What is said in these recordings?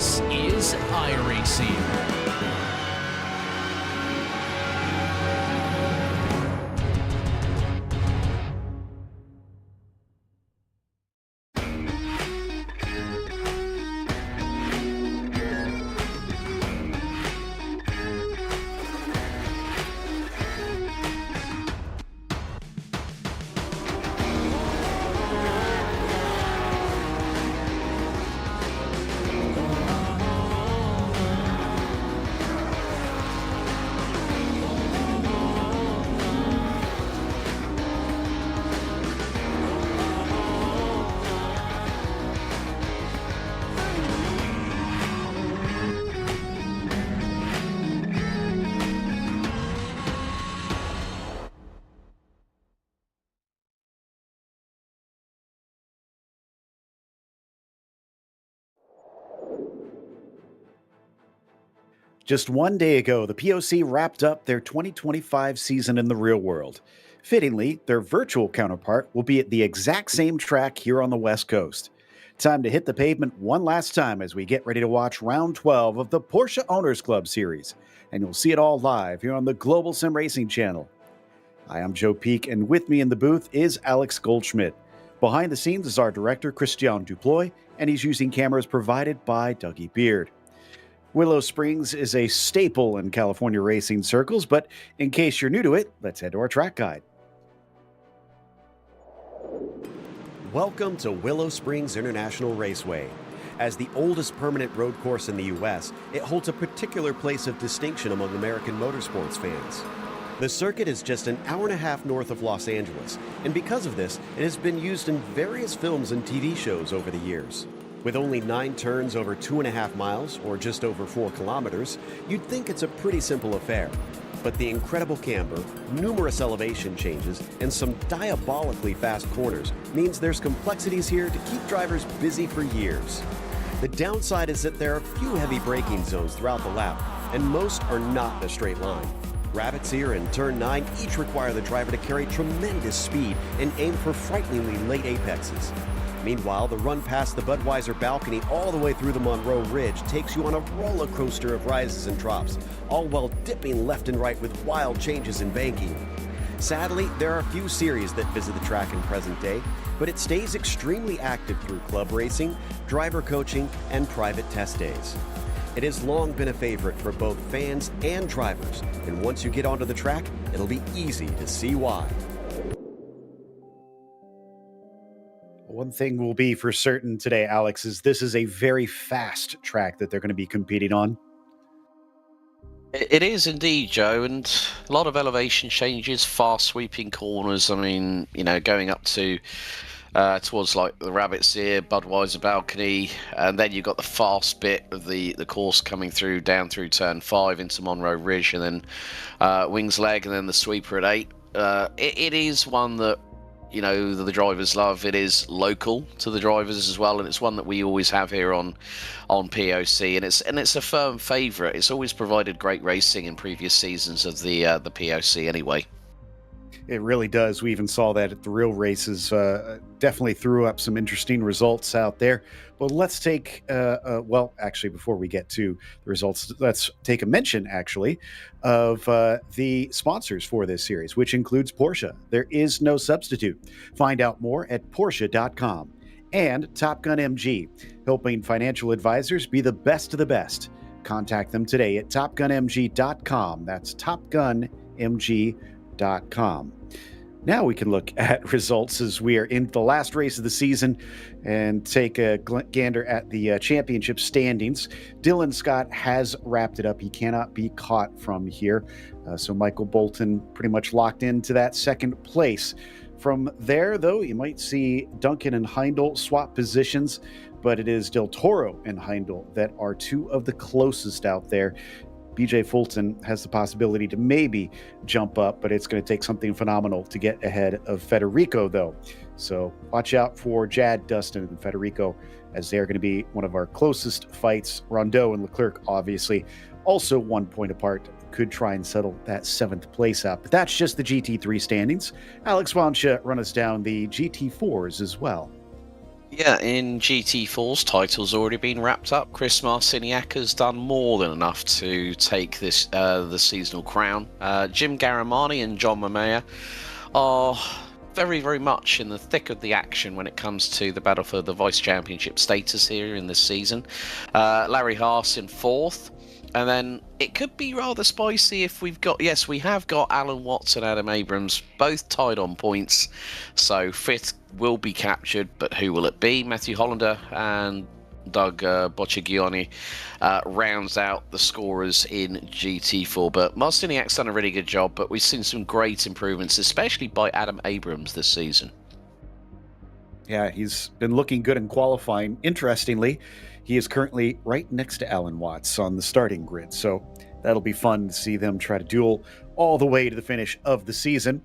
This is iRacing. Just one day ago, the POC wrapped up their 2025 season in the real world. Fittingly, their virtual counterpart will be at the exact same track here on the West Coast. Time to hit the pavement one last time as we get ready to watch round 12 of the Porsche Owners Club series. And you'll see it all live here on the Global SimRacing Channel. Hi, I'm Joe Peak, and with me in the booth is Alex Goldschmidt. Behind the scenes is our director, Christian Duploy, and he's using cameras provided by Dougie Beard. Willow Springs is a staple in California racing circles, but in case you're new to it, let's head to our track guide. Welcome to Willow Springs International Raceway. As the oldest permanent road course in the U.S., it holds a particular place of distinction among American motorsports fans. The circuit is just an hour and a half north of Los Angeles, and because of this, it has been used in various films and TV shows over the years. With only 9 turns over 2.5 miles, or just over 4 kilometers, you'd think it's a pretty simple affair. But the incredible camber, numerous elevation changes, and some diabolically fast corners means there's complexities here to keep drivers busy for years. The downside is that there are a few heavy braking zones throughout the lap, and most are not in a straight line. Rabbits Ear and Turn 9 each require the driver to carry tremendous speed and aim for frighteningly late apexes. Meanwhile, the run past the Budweiser balcony all the way through the Monroe Ridge takes you on a roller coaster of rises and drops, all while dipping left and right with wild changes in banking. Sadly, there are a few series that visit the track in present day, but it stays extremely active through club racing, driver coaching, and private test days. It has long been a favorite for both fans and drivers, and once you get onto the track, it'll be easy to see why. One thing will be for certain today, Alex, is this is a very fast track that they're going to be competing on. It is indeed, Joe, and a lot of elevation changes, fast sweeping corners. I mean, going up to towards like the Rabbit's Ear, Budweiser balcony, and then you've got the fast bit of the course coming through down through turn 5 into Monroe Ridge, and then Wings Leg, and then the sweeper at 8. It is one that the drivers love. It is local to the drivers as well, and it's one that we always have here on POC, and it's a firm favourite. It's always provided great racing in previous seasons of the POC anyway. It really does. We even saw that at the real races. Definitely threw up some interesting results out there. But let's take, actually, before we get to the results, let's take a mention, actually, of the sponsors for this series, which includes Porsche. There is no substitute. Find out more at Porsche.com. And Top Gun MG, helping financial advisors be the best of the best. Contact them today at TopGunMG.com. That's TopGunMG.com. Now we can look at results as we are in the last race of the season and take a gander at the championship standings. Dylan Scott has wrapped it up. He cannot be caught from here. So Michael Bolton pretty much locked into that second place. From there, though, you might see Duncan and Heindel swap positions, but it is Del Toro and Heindel that are two of the closest out there. BJ Fulton has the possibility to maybe jump up, but it's going to take something phenomenal to get ahead of Federico, though. So watch out for Jad, Dustin, and Federico, as they're going to be one of our closest fights. Rondeau and Leclerc, obviously, also 1 point apart, could try and settle that 7th place out. But that's just the GT3 standings. Alex, why don't you run us down the GT4s as well? Yeah, in GT4's titles already been wrapped up. Chris Marciniak has done more than enough to take this the seasonal crown. Jim Garamani and John Mamea are very, very much in the thick of the action when it comes to the battle for the vice championship status here in this season. Larry Haas in fourth. And then it could be rather spicy if we have got Alan Watts and Adam Abrams both tied on points. So fifth will be captured, but who will it be? Matthew Hollander and Doug Bocciagioni rounds out the scorers in GT4. But Marciniak's done a really good job, but we've seen some great improvements, especially by Adam Abrams this season. Yeah, he's been looking good in qualifying. Interestingly, he is currently right next to Alan Watts on the starting grid, so that'll be fun to see them try to duel all the way to the finish of the season.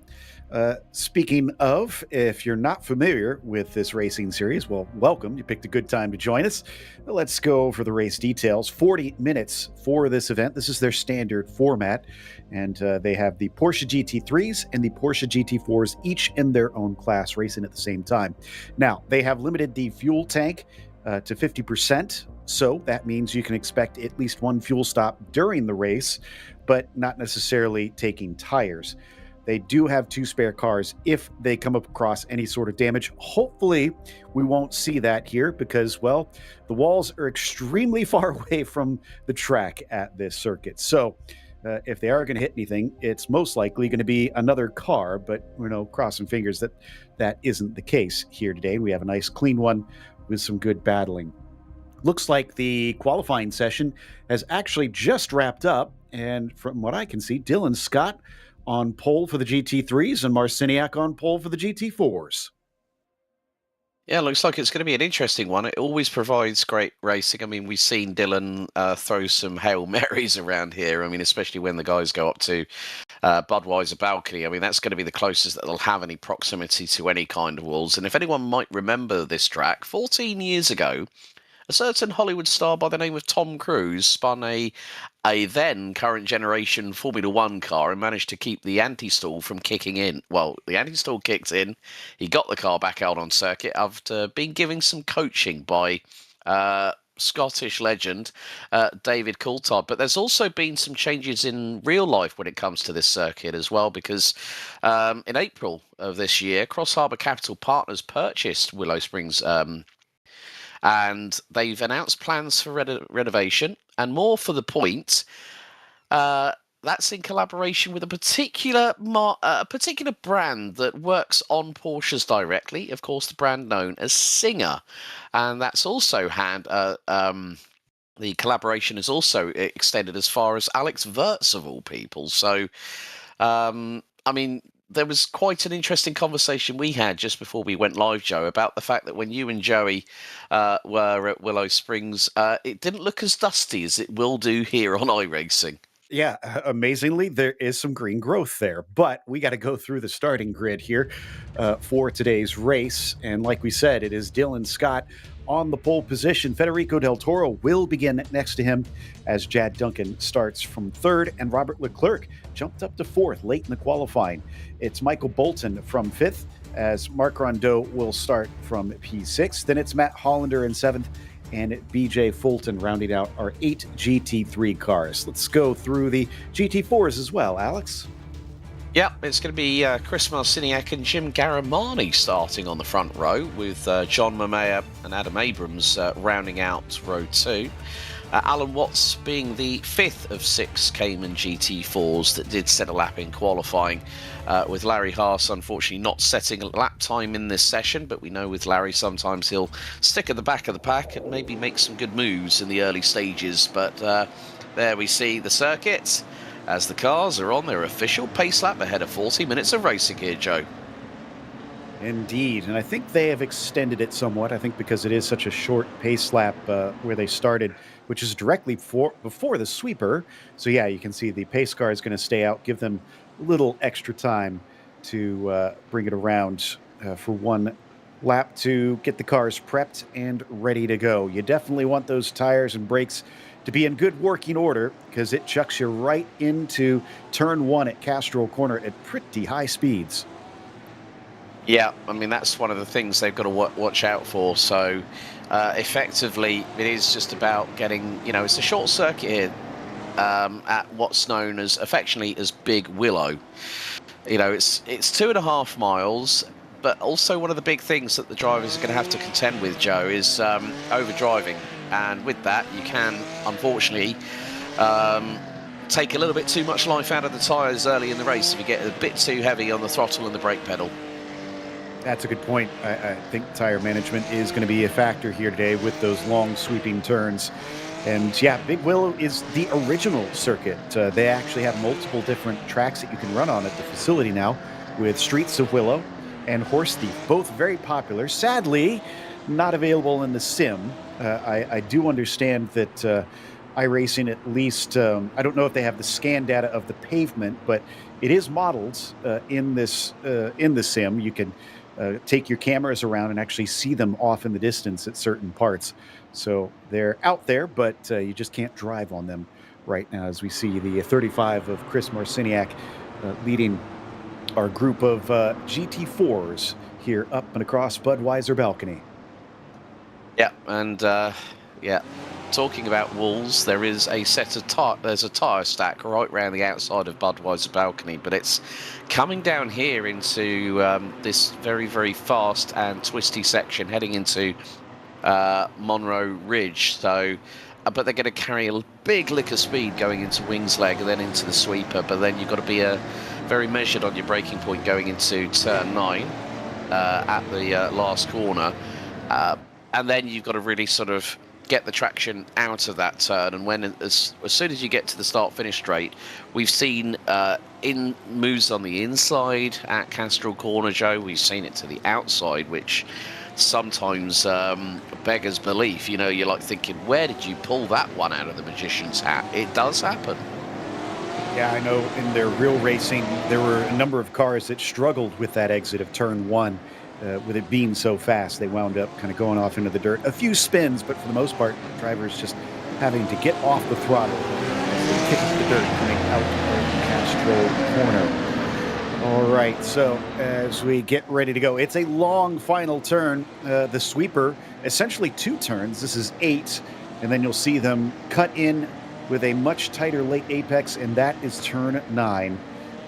Speaking of, if you're not familiar with this racing series, well, welcome. You picked a good time to join us. Let's go over the race details. 40 minutes for this event. This is their standard format, and they have the Porsche GT3s and the Porsche GT4s, each in their own class, racing at the same time. Now, they have limited the fuel tank to 50%, so that means you can expect at least one fuel stop during the race, but not necessarily taking tires. They do have 2 spare cars if they come across any sort of damage. Hopefully, we won't see that here because, well, the walls are extremely far away from the track at this circuit. So if they are going to hit anything, it's most likely going to be another car, but, crossing fingers that that isn't the case here today. We have a nice clean one with some good battling. Looks like the qualifying session has actually just wrapped up, and from what I can see, Dylan Scott on pole for the GT3s and Marciniak on pole for the GT4s. Yeah, looks like it's going to be an interesting one. It always provides great racing. I mean, we've seen Dylan throw some Hail Marys around here. I mean, especially when the guys go up to Budweiser Balcony. I mean, that's going to be the closest that they'll have any proximity to any kind of walls. And if anyone might remember this track, 14 years ago, a certain Hollywood star by the name of Tom Cruise spun a then current generation Formula One car and managed to keep the anti-stall from kicking in. Well, the anti-stall kicked in. He got the car back out on circuit after being given some coaching by Scottish legend David Coulthard. But there's also been some changes in real life when it comes to this circuit as well, because in April of this year, Cross Harbour Capital Partners purchased Willow Springs and they've announced plans for renovation. And more for the point, that's in collaboration with a particular brand that works on Porsches directly. Of course, the brand known as Singer, and that's also the collaboration is also extended as far as Alex Wurz of all people. So, I mean, there was quite an interesting conversation we had just before we went live, Joe, about the fact that when you and Joey were at Willow Springs, it didn't look as dusty as it will do here on iRacing. Yeah, amazingly, there is some green growth there, but we got to go through the starting grid here for today's race. And like we said, it is Dylan Scott on the pole position. Federico Del Toro will begin next to him as Jad Duncan starts from third, and Robert Leclerc jumped up to fourth late in the qualifying. It's Michael Bolton from fifth as Marc Rondeau will start from P6. Then it's Matt Hollander in seventh, and BJ Fulton rounding out our 8 GT3 cars. Let's go through the GT4s as well, Alex. Yeah, it's going to be Chris Marciniak and Jim Garamani starting on the front row, with John Mamea and Adam Abrams rounding out row 2. Alan Watts being the 5th of 6 Cayman GT4s that did set a lap in qualifying, with Larry Haas unfortunately not setting a lap time in this session, but we know with Larry sometimes he'll stick at the back of the pack and maybe make some good moves in the early stages. But there we see the circuit as the cars are on their official pace lap ahead of 40 minutes of racing here, Joe. Indeed, and I think they have extended it somewhat, I think because it is such a short pace lap where they started, which is directly before the sweeper. So yeah, you can see the pace car is going to stay out, give them a little extra time to bring it around for one lap to get the cars prepped and ready to go. You definitely want those tires and brakes to be in good working order because it chucks you right into turn 1 at Castrol Corner at pretty high speeds. Yeah, I mean, that's one of the things they've got to watch out for. So effectively, it is just about getting, it's a short circuit here at what's known as affectionately as Big Willow. It's 2.5 miles, but also one of the big things that the drivers are going to have to contend with, Joe, is overdriving. And with that, you can, unfortunately, take a little bit too much life out of the tyres early in the race if you get a bit too heavy on the throttle and the brake pedal. That's a good point. I think tire management is going to be a factor here today with those long sweeping turns. And yeah, Big Willow is the original circuit. They actually have multiple different tracks that you can run on at the facility now, with Streets of Willow and Horse Thief, both very popular. Sadly, not available in the sim. I do understand that iRacing, at least, I don't know if they have the scan data of the pavement, but it is modeled in the sim. You can take your cameras around and actually see them off in the distance at certain parts. So they're out there, but you just can't drive on them right now, as we see the 35 of Chris Marciniak leading our group of GT4s here up and across Budweiser Balcony. Yeah, and talking about walls, there is a set of there's a tyre stack right around the outside of Budweiser Balcony, but it's coming down here into this very, very fast and twisty section heading into Monroe Ridge. So, but they're going to carry a big lick of speed going into Wingsleg and then into the sweeper. But then you've got to be very measured on your braking point going into turn 9 at the last corner, and then you've got to really sort of get the traction out of that turn. And when as soon as you get to the start-finish straight, we've seen in moves on the inside at Castrol Corner, Joe. We've seen it to the outside, which sometimes beggars belief. You're like thinking, where did you pull that one out of the magician's hat? It does happen. Yeah, I know in their real racing, there were a number of cars that struggled with that exit of turn 1. With it being so fast, they wound up kind of going off into the dirt. A few spins, but for the most part, drivers just having to get off the throttle as they kick up the dirt coming out of Castro Corner. All right, so as we get ready to go, it's a long final turn. The sweeper, essentially 2 turns. This is 8, and then you'll see them cut in with a much tighter late apex, and that is turn 9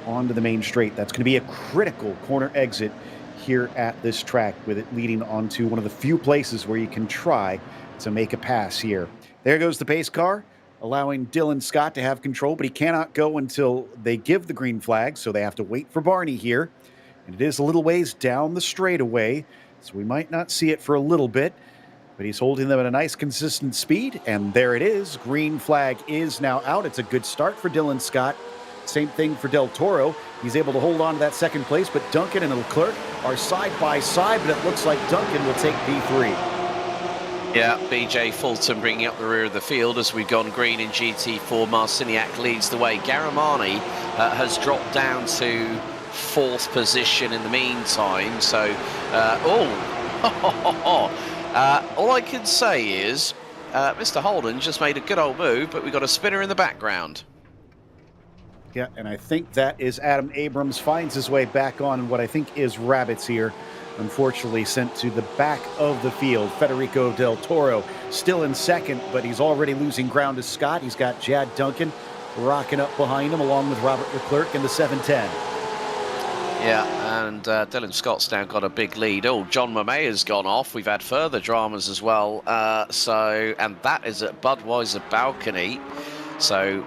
onto the main straight. That's going to be a critical corner exit here at this track, with it leading onto one of the few places where you can try to make a pass here. There goes the pace car, allowing Dylan Scott to have control, but he cannot go until they give the green flag, so they have to wait for Barney here. And it is a little ways down the straightaway, so we might not see it for a little bit, but he's holding them at a nice consistent speed, and there it is. Green flag is now out. It's a good start for Dylan Scott. Same thing for Del Toro. He's able to hold on to that second place, but Duncan and Leclerc are side by side, but it looks like Duncan will take P3. Yeah, BJ Fulton bringing up the rear of the field as we've gone green in GT4. Marciniak leads the way. Garamani has dropped down to 4th position in the meantime. So, all I can say is Mr. Holden just made a good old move, but we've got a spinner in the background. Yeah, and I think that is Adam Abrams finds his way back on what I think is Rabbits here. Unfortunately sent to the back of the field. Federico Del Toro still in second, but he's already losing ground to Scott. He's got Jad Duncan rocking up behind him, along with Robert Leclerc in the 710. Yeah, and Dylan Scott's now got a big lead. Oh, John Mamea's gone off. We've had further dramas as well. And that is at Budweiser Balcony. So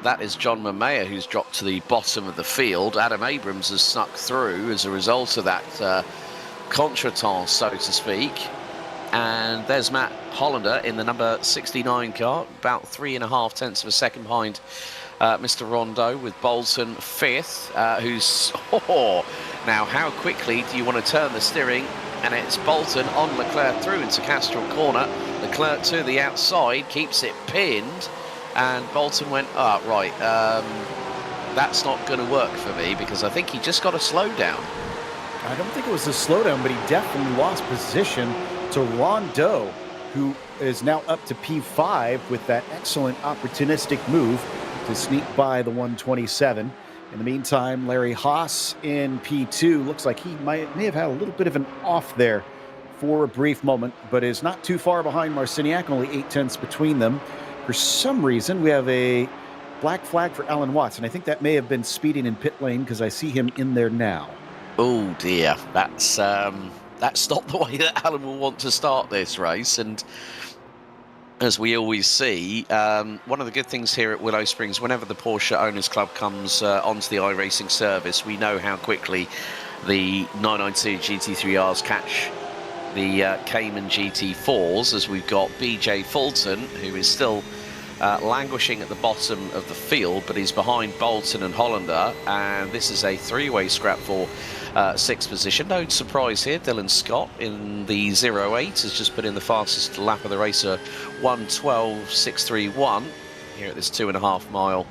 that is John Mamea who's dropped to the bottom of the field. Adam Abrams has snuck through as a result of that contretemps, so to speak. And there's Matt Hollander in the number 69 car, about 3.5 tenths of a second behind Mr. Rondo, with Bolton 5th, who's... now, how quickly do you want to turn the steering? And it's Bolton on Leclerc through into Castrol Corner. Leclerc to the outside, keeps it pinned. And Bolton went, right, that's not going to work for me, because I think he just got a slowdown. I don't think it was a slowdown, but he definitely lost position to Rondo, who is now up to P5 with that excellent opportunistic move to sneak by the 127. In the meantime, Larry Haas in P2 looks like he may have had a little bit of an off there for a brief moment, but is not too far behind Marciniak, only 0.8 between them. For some reason, we have a black flag for Alan Watts, and I think that may have been speeding in pit lane because I see him in there now. Oh dear, that's not the way that Alan will want to start this race. And as we always see, one of the good things here at Willow Springs, whenever the Porsche Owners Club comes onto the iRacing service, we know how quickly the 992 GT3Rs catch the Cayman GT4s, as we've got BJ Fulton, who is still languishing at the bottom of the field, but he's behind Bolton and Hollander, and this is a three-way scrap for sixth position. No surprise here, Dylan Scott in the 08 has just put in the fastest lap of the race, 1:12.631 here at this 2.5 mile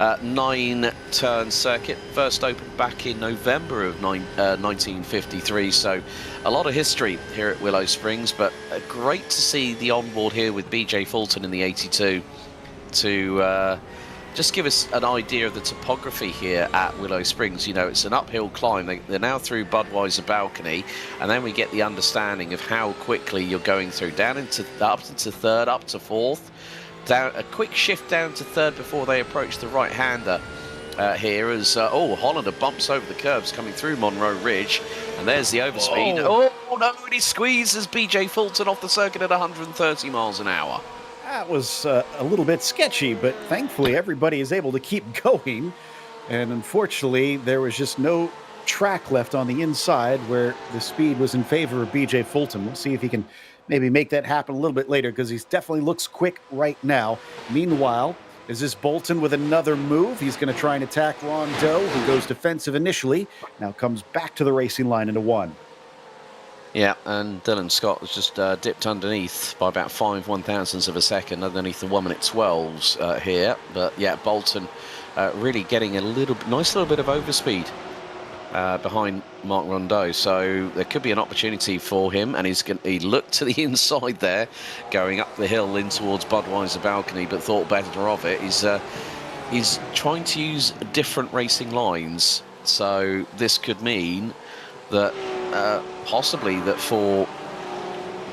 9-turn circuit. First opened back in November of 1953, so a lot of history here at Willow Springs, but great to see the onboard here with BJ Fulton in the 82 to just give us an idea of the topography here at Willow Springs. You know, it's an uphill climb. They're now through Budweiser Balcony, and then we get the understanding of how quickly you're going through, down into up into third, up to fourth, down a quick shift down to third before they approach the right-hander here as Hollander bumps over the curbs coming through Monroe Ridge, and there's the overspeed. Oh no, and he squeezes BJ Fulton off the circuit at 130 miles an hour. That was a little bit sketchy, but thankfully everybody is able to keep going. And unfortunately, there was just no track left on the inside where the speed was in favor of BJ Fulton. We'll see if he can maybe make that happen a little bit later, because he definitely looks quick right now. Meanwhile, is this Bolton with another move? He's going to try and attack Rondeau, who goes defensive initially, now comes back to the racing line into one. Yeah, and Dylan Scott has just dipped underneath by about 5 1,000ths of a second underneath the 1:12s here. But yeah, Bolton really getting a nice little bit of overspeed behind Mark Rondeau. So there could be an opportunity for him, and he looked to the inside there, going up the hill in towards Budweiser Balcony, but thought better of it. He's trying to use different racing lines, so this could mean that possibly that for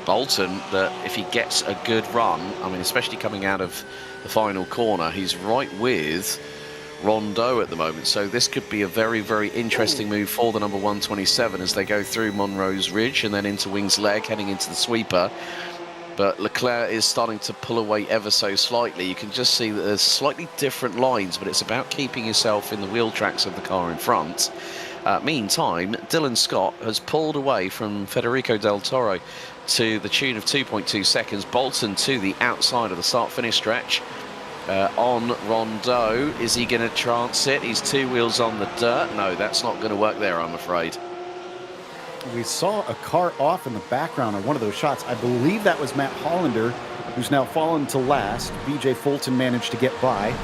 Bolton, that if he gets a good run, I mean, especially coming out of the final corner, he's right with Rondeau at the moment. So this could be a very, very interesting move for the number 127 as they go through Monroe's Ridge and then into Wings Leg, heading into the sweeper. But Leclerc is starting to pull away ever so slightly. You can just see that there's slightly different lines, but it's about keeping yourself in the wheel tracks of the car in front. Meantime, Dylan Scott has pulled away from Federico Del Toro to the tune of 2.2 seconds. Bolton to the outside of the start-finish stretch. On Rondeau, is he going to trance it? He's two wheels on the dirt. No, that's not going to work there, I'm afraid. We saw a car off in the background on one of those shots. I believe that was Matt Hollander, who's now fallen to last. BJ Fulton managed to get by.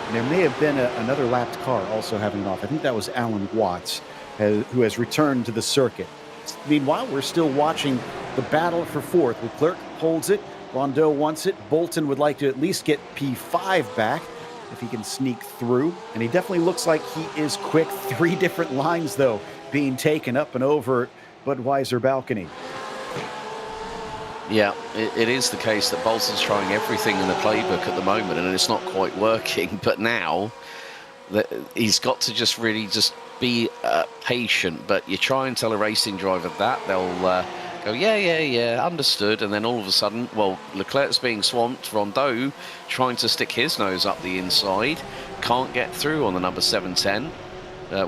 And there may have been another lapped car also having it off. I think that was Alan Watts, who has returned to the circuit. Meanwhile, we're still watching the battle for fourth. Leclerc holds it. Rondeau wants it. Bolton would like to at least get P5 back if he can sneak through. And he definitely looks like he is quick. 3 different lines, though, being taken up and over Budweiser Balcony. Yeah, it is the case that Bolton's trying everything in the playbook at the moment, and it's not quite working. But now he's got to just really just be patient. But you try and tell a racing driver that, they'll go, yeah, understood. And then all of a sudden, well, Leclerc's being swamped. Rondeau trying to stick his nose up the inside. Can't get through on the number 710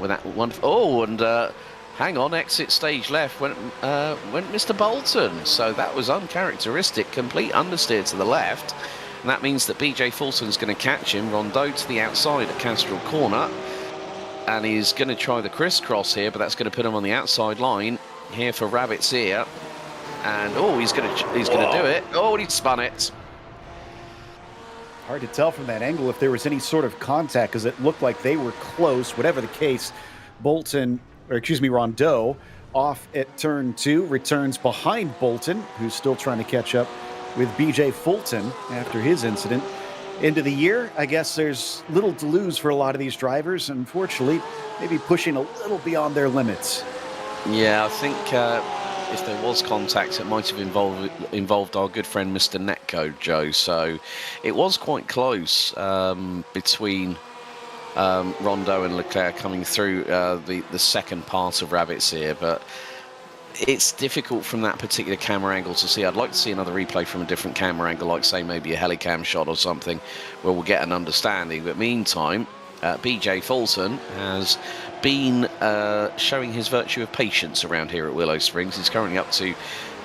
with that one. Oh, and hang on, exit stage left went Mr. Bolton. So that was uncharacteristic. Complete understeer to the left. And that means that BJ Fulton's going to catch him. Rondeau to the outside at Castrol Corner. And he's going to try the crisscross here, but that's going to put him on the outside line here for Rabbit's Ear. And he's going to do it. Oh, he spun it. Hard to tell from that angle if there was any sort of contact, because it looked like they were close. Whatever the case, Rondeau off at turn 2, returns behind Bolton, who's still trying to catch up with BJ Fulton after his incident. into the year, I guess there's little to lose for a lot of these drivers. Unfortunately, maybe pushing a little beyond their limits. Yeah, I think if there was contact, it might have involved our good friend Mr. Netcode, Joe. So it was quite close between Rondo and Leclerc coming through the second part of Rabbit's Ear, but it's difficult from that particular camera angle to see. I'd like to see another replay from a different camera angle, like say maybe a helicam shot or something, where we'll get an understanding. But meantime, BJ Fulton has been showing his virtue of patience around here at Willow Springs. He's currently up to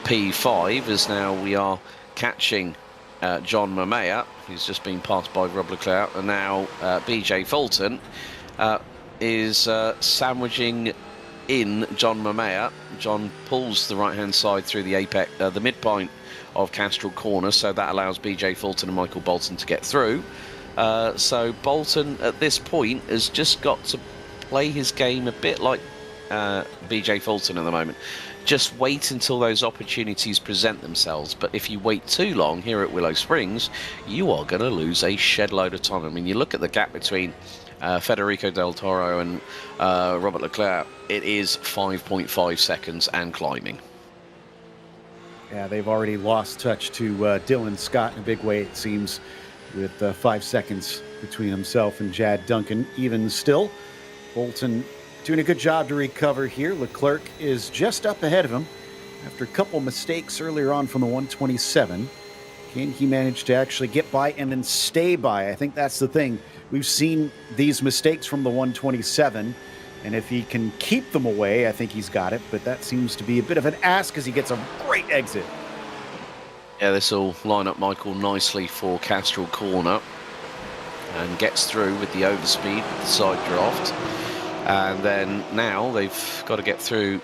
P5, as now we are catching John Mamea, who's just been passed by Rob Leclerc, and now BJ Fulton is sandwiching in John Mamea. John pulls the right-hand side through the apex, the midpoint of Castrol Corner, so that allows BJ Fulton and Michael Bolton to get through. So Bolton at this point has just got to play his game a bit like BJ Fulton at the moment. Just wait until those opportunities present themselves. But if you wait too long here at Willow Springs, you are going to lose a shed load of time. I mean, you look at the gap between Federico Del Toro and Robert Leclerc, it is 5.5 seconds and climbing. Yeah, they've already lost touch to Dylan Scott in a big way, it seems, with 5 seconds between himself and Jad Duncan. Even still, Bolton doing a good job to recover here. Leclerc is just up ahead of him after a couple mistakes earlier on from the 127. Can he manage to actually get by and then stay by? I think that's the thing. We've seen these mistakes from the 127, and if he can keep them away, I think he's got it. But that seems to be a bit of an ask as he gets a great exit. Yeah, this will line up Michael nicely for Castrol Corner, and gets through with the overspeed, with the side draft. And then now they've got to get through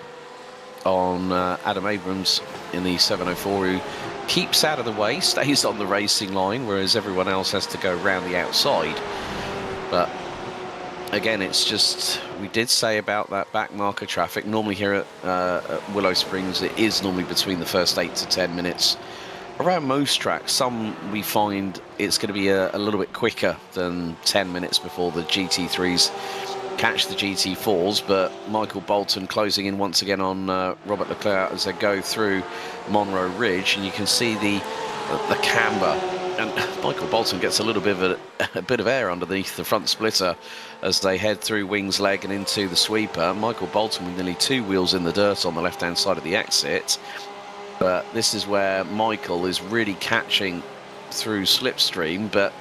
on Adam Abrams in the 704, who keeps out of the way, stays on the racing line, whereas everyone else has to go around the outside. But again, it's just, we did say about that back marker traffic. Normally here at Willow Springs, it is normally between the first 8 to 10 minutes. Around most tracks, some we find it's going to be a little bit quicker than 10 minutes before the GT3s catch the GT4s, but Michael Bolton closing in once again on Robert Leclerc as they go through Monroe Ridge, and you can see the camber, and Michael Bolton gets a little bit of air underneath the front splitter as they head through Wings Leg and into the sweeper. Michael Bolton with nearly 2 wheels in the dirt on the left-hand side of the exit, but this is where Michael is really catching through slipstream, but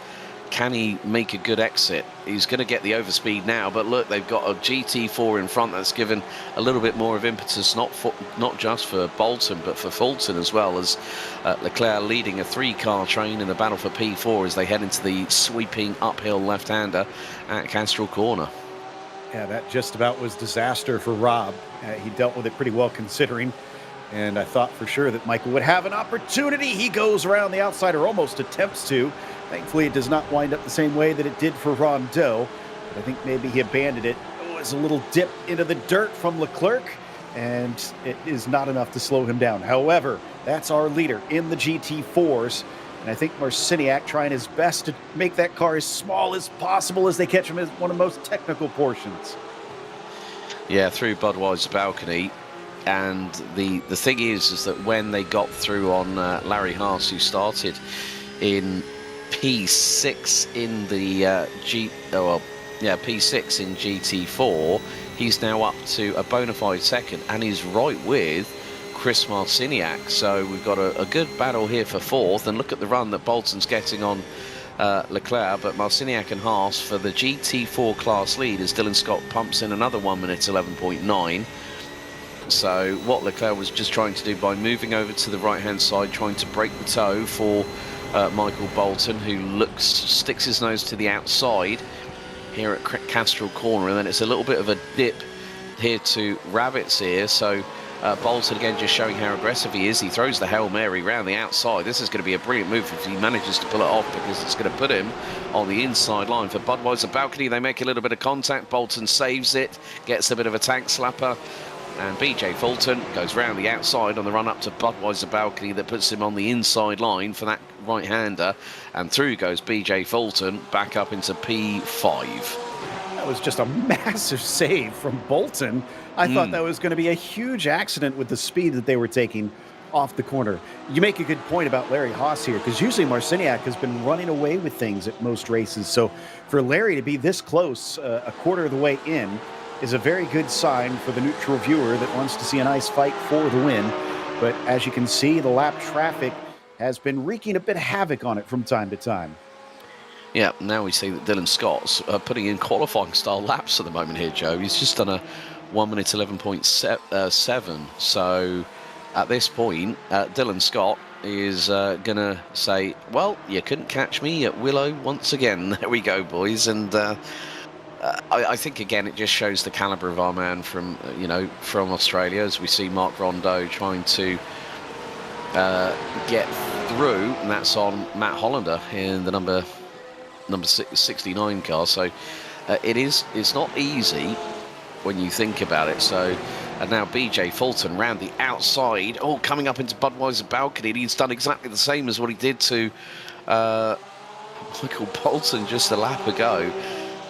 can he make a good exit? He's going to get the overspeed now, but look, they've got a GT4 in front that's given a little bit more of impetus, not just for Bolton, but for Fulton as well, as Leclerc leading a 3-car train in the battle for P4 as they head into the sweeping uphill left-hander at Castrol Corner. Yeah, that just about was disaster for Rob. He dealt with it pretty well considering, and I thought for sure that Michael would have an opportunity. He goes around the outside, or almost attempts to. Thankfully, it does not wind up the same way that it did for Rondeau. But I think maybe he abandoned it. It was a little dip into the dirt from Leclerc, and it is not enough to slow him down. However, that's our leader in the GT4s, and I think Marciniak trying his best to make that car as small as possible as they catch him as one of the most technical portions. Yeah, through Budweiser balcony. And the thing is that when they got through on Larry Haas, who started in P6 in the P6 in GT4, he's now up to a bona fide second, and he's right with Chris Marciniak. So we've got a good battle here for fourth, and look at the run that Bolton's getting on Leclerc, but Marciniak and Haas for the GT4 class lead as Dylan Scott pumps in another 1 minute 11.9. So what Leclerc was just trying to do by moving over to the right-hand side, trying to break the toe for Michael Bolton, who sticks his nose to the outside here at Castrol Corner, and then it's a little bit of a dip here to Rabbit's Ear. So Bolton again just showing how aggressive he is. He throws the Hail Mary round the outside. This is going to be a brilliant move if he manages to pull it off, because it's going to put him on the inside line for Budweiser balcony. They make a little bit of contact. Bolton saves it, gets a bit of a tank slapper and BJ Fulton goes round the outside on the run up to Budweiser Balcony that puts him on the inside line for that right-hander, and through goes BJ Fulton back up into P5. That was just a massive save from Bolton. I thought that was going to be a huge accident with the speed that they were taking off the corner. You make a good point about Larry Haas here, because usually Marciniak has been running away with things at most races. So for Larry to be this close, a quarter of the way in, is a very good sign for the neutral viewer that wants to see a nice fight for the win. But as you can see, the lap traffic has been wreaking a bit of havoc on it from time to time. Yeah, now we see that Dylan Scott's putting in qualifying style laps at the moment here, Joe. He's just done a 1 minute 11.7. So at this point, Dylan Scott is going to say, well, you couldn't catch me at Willow once again. There we go, boys. And I think, again, it just shows the calibre of our man from, from Australia, as we see Mark Rondeau trying to get through, and that's on Matt Hollander in the number 69 car. So it's not easy when you think about it. So and now BJ Fulton round the outside, coming up into Budweiser Balcony, and he's done exactly the same as what he did to Michael Bolton just a lap ago.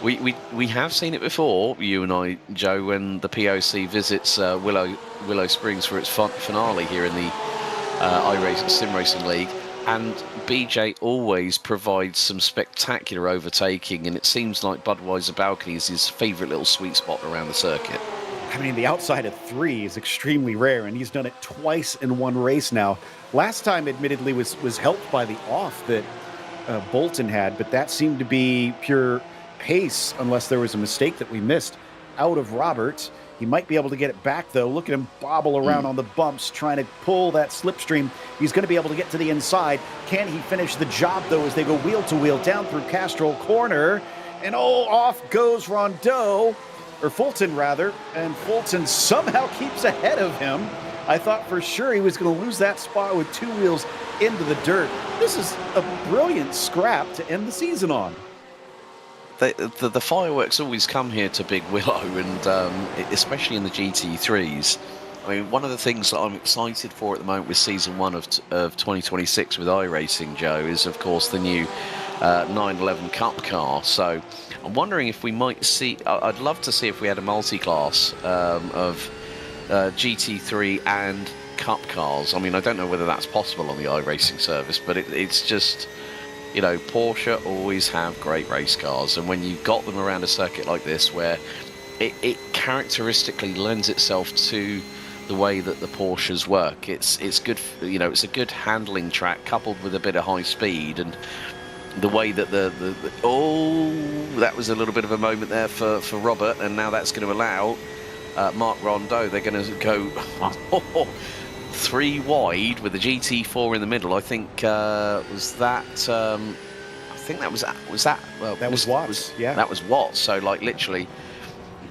We have seen it before, you and I, Joe, when the POC visits Willow Springs for its finale here in the iRacing Sim Racing League, and BJ always provides some spectacular overtaking, and it seems like Budweiser Balcony is his favourite little sweet spot around the circuit. I mean, the outside of 3 is extremely rare, and he's done it twice in one race now. Last time, admittedly, was helped by the off that Bolton had, but that seemed to be pure pace, unless there was a mistake that we missed out of Robert. He might be able to get it back, though. Look at him bobble around on the bumps, trying to pull that slipstream. He's going to be able to get to the inside. Can he finish the job, though, as they go wheel to wheel down through Castrol Corner? And off goes Rondeau, or Fulton, rather. And Fulton somehow keeps ahead of him. I thought for sure he was going to lose that spot with 2 wheels into the dirt. This is a brilliant scrap to end the season on. The fireworks always come here to Big Willow, and especially in the GT3s. I mean, one of the things that I'm excited for at the moment with Season 1 of 2026 with iRacing, Joe, is, of course, the new 911 Cup car. So I'm wondering if we might see... I'd love to see if we had a multi-class of GT3 and Cup cars. I mean, I don't know whether that's possible on the iRacing service, but it's just... Porsche always have great race cars, and when you've got them around a circuit like this, where it characteristically lends itself to the way that the Porsches work, it's good. It's a good handling track coupled with a bit of high speed, and the way that that was a little bit of a moment there for Robert, and now that's going to allow Mark Rondeau. They're going to go. 3 wide with the GT4 in the middle. I think was that Watts. Yeah, that was Watts. So like literally,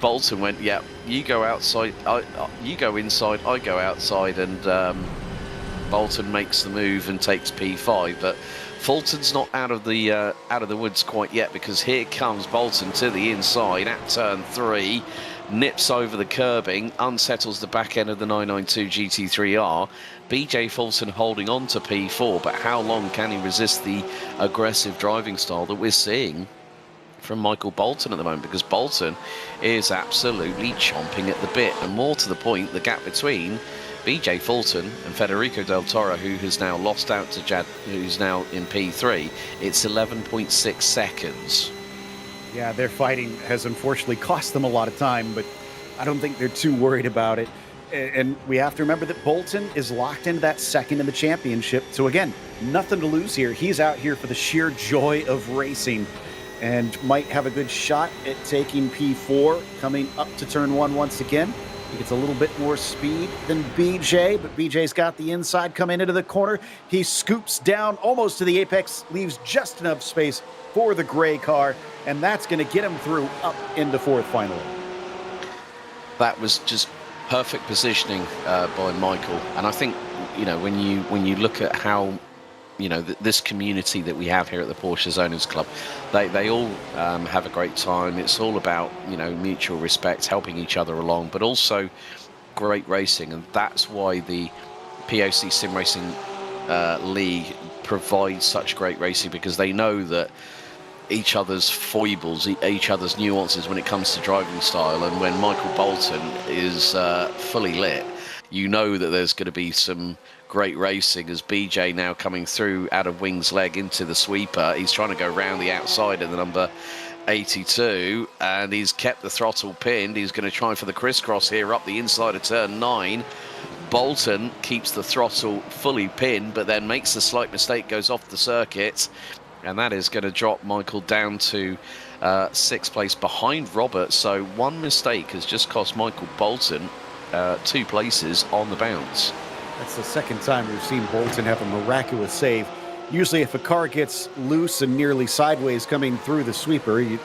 Bolton went, yeah, you go outside, you go inside, I go outside, and Bolton makes the move and takes P5. But Fulton's not out of the woods quite yet, because here comes Bolton to the inside at turn 3. Nips over the curbing, unsettles the back end of the 992 GT3R. BJ Fulton holding on to P4, but how long can he resist the aggressive driving style that we're seeing from Michael Bolton at the moment? Because Bolton is absolutely chomping at the bit, and more to the point, the gap between BJ Fulton and Federico Del Toro, who has now lost out to Jad, who's now in P3, it's 11.6 seconds. Yeah, their fighting has unfortunately cost them a lot of time, but I don't think they're too worried about it. And we have to remember that Bolton is locked into that second in the championship. So again, nothing to lose here. He's out here for the sheer joy of racing, and might have a good shot at taking P4 coming up to turn 1 once again. He gets a little bit more speed than BJ, but BJ's got the inside coming into the corner. He scoops down almost to the apex, leaves just enough space for the gray car, and that's going to get him through up into 4th finally. That was just perfect positioning by Michael, and I think when you look at how this community that we have here at the Porsche Owners Club, they all have a great time. It's all about mutual respect, helping each other along, but also great racing, and that's why the POC Sim Racing League provides such great racing, because they know that each other's foibles, each other's nuances when it comes to driving style. And when Michael Bolton is fully lit, you know that there's going to be some great racing, as BJ now coming through out of Wing's leg into the sweeper. He's trying to go round the outside of the number 82, and he's kept the throttle pinned. He's going to try for the crisscross here up the inside of turn 9. Bolton keeps the throttle fully pinned, but then makes a slight mistake, goes off the circuit, and that is going to drop Michael down to 6th place behind Robert. So one mistake has just cost Michael Bolton 2 places on the bounce. That's the second time we've seen Bolton have a miraculous save. Usually if a car gets loose and nearly sideways coming through the sweeper, you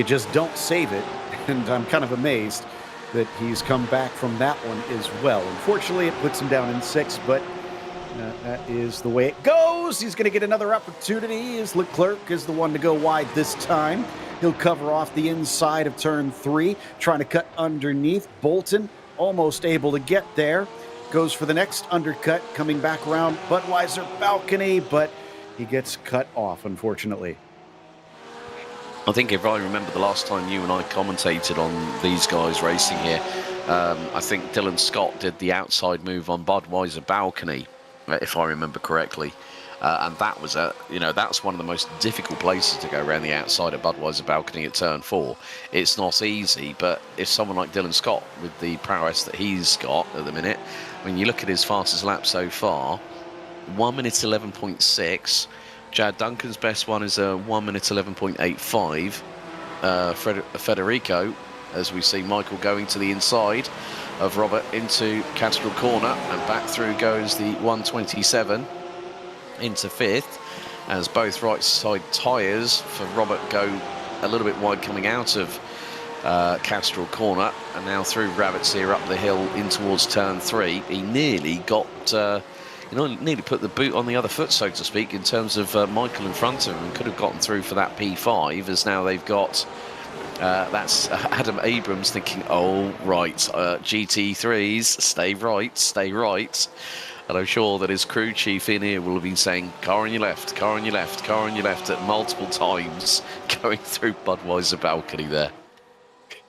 just don't save it. And I'm kind of amazed that he's come back from that one as well. Unfortunately, it puts him down in 6th, but that is the way it goes. He's going to get another opportunity, as Leclerc is the one to go wide this time. He'll cover off the inside of turn 3, trying to cut underneath. Bolton almost able to get there. Goes for the next undercut, coming back around Budweiser balcony, but he gets cut off, unfortunately. I think if I remember the last time you and I commentated on these guys racing here, I think Dylan Scott did the outside move on Budweiser balcony, if I remember correctly. And that was that's one of the most difficult places to go around the outside of Budweiser balcony at turn 4. It's not easy, but if someone like Dylan Scott, with the prowess that he's got at the minute, when you look at his fastest lap so far, 1 minute 11.6. Chad Duncan's best one is a 1 minute 11.85. Federico, as we see Michael going to the inside of Robert into Castrol Corner, and back through goes the 127 into 5th, as both right side tyres for Robert go a little bit wide coming out of Castrol Corner, and now through Rabbits here up the hill in towards turn 3. He nearly got nearly put the boot on the other foot, so to speak, in terms of Michael in front of him, and could have gotten through for that P5, as now they've got that's Adam Abrams thinking, oh right, GT3s, stay right. And I'm sure that his crew chief in here will have been saying, car on your left, car on your left, car on your left, at multiple times, going through Budweiser balcony there.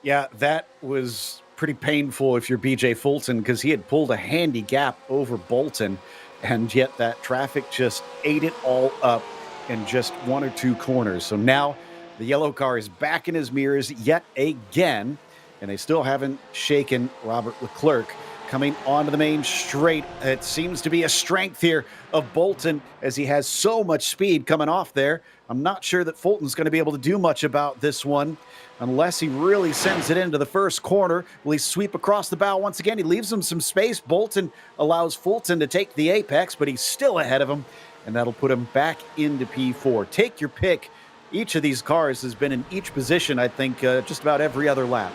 Yeah, that was pretty painful if you're BJ Fulton, because he had pulled a handy gap over Bolton, and yet that traffic just ate it all up in just 1 or 2 corners. So now the yellow car is back in his mirrors yet again, and they still haven't shaken Robert Leclerc. Coming onto the main straight, it seems to be a strength here of Bolton, as he has so much speed coming off there. I'm not sure that Fulton's going to be able to do much about this one, unless he really sends it into the first corner. Will he sweep across the bow once again? He leaves him some space. Bolton allows Fulton to take the apex, but he's still ahead of him, and that'll put him back into P4. Take your pick. Each of these cars has been in each position, I think, just about every other lap.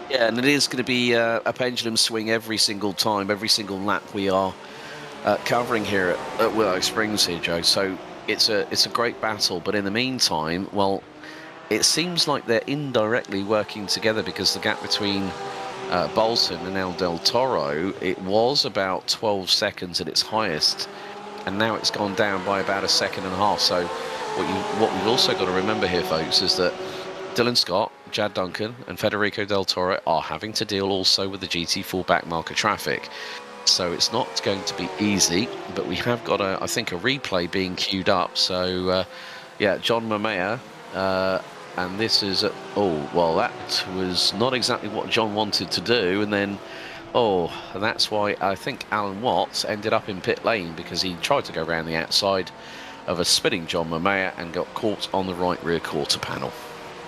Yeah, and it is going to be a pendulum swing every single time, every single lap we are covering here at Willow Springs here, Joe. So it's a great battle, but in the meantime, well, it seems like they're indirectly working together, because the gap between Bolton and El Del Toro, it was about 12 seconds at its highest, and now it's gone down by about 1.5 seconds. So what we've also got to remember here, folks, is that Dylan Scott, Chad Duncan and Federico Del Toro are having to deal also with the GT4 backmarker traffic. So it's not going to be easy, but we have got, I think, a replay being queued up. So, yeah, John Mamea, and this is, that was not exactly what John wanted to do. And then, and that's why I think Alan Watts ended up in pit lane, because he tried to go around the outside of a spinning John Mamea and got caught on the right rear quarter panel.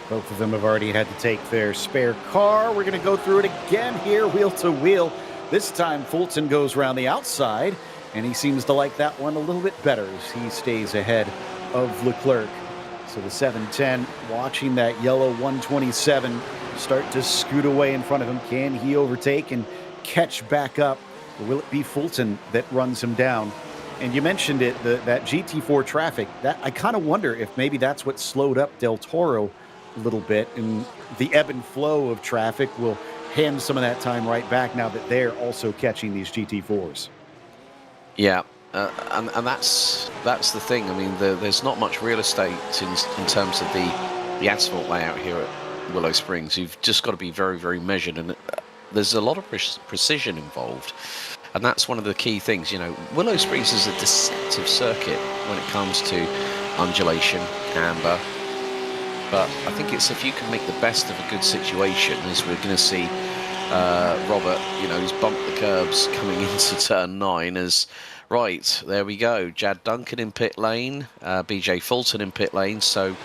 Both of them have already had to take their spare car. We're going to go through it again here, wheel to wheel. This time, Fulton goes around the outside, and he seems to like that one a little bit better as he stays ahead of Leclerc. So the 710 watching that yellow 127 start to scoot away in front of him. Can he overtake and catch back up? Or will it be Fulton that runs him down? And you mentioned it, that GT4 traffic. That I kind of wonder if maybe that's what slowed up Del Toro a little bit, and the ebb and flow of traffic will hand some of that time right back now that they're also catching these GT4s. Yeah, and that's the thing. I mean, there's not much real estate in terms of the asphalt layout here at Willow Springs. You've just got to be very, very measured, and there's a lot of precision involved. And that's one of the key things. You know, Willow Springs is a deceptive circuit when it comes to undulation, camber. But I think it's if you can make the best of a good situation, as we're going to see Robert, you know, he's bumped the curbs coming into turn 9 as, right, there we go. Jad Duncan in pit lane, BJ Fulton in pit lane. So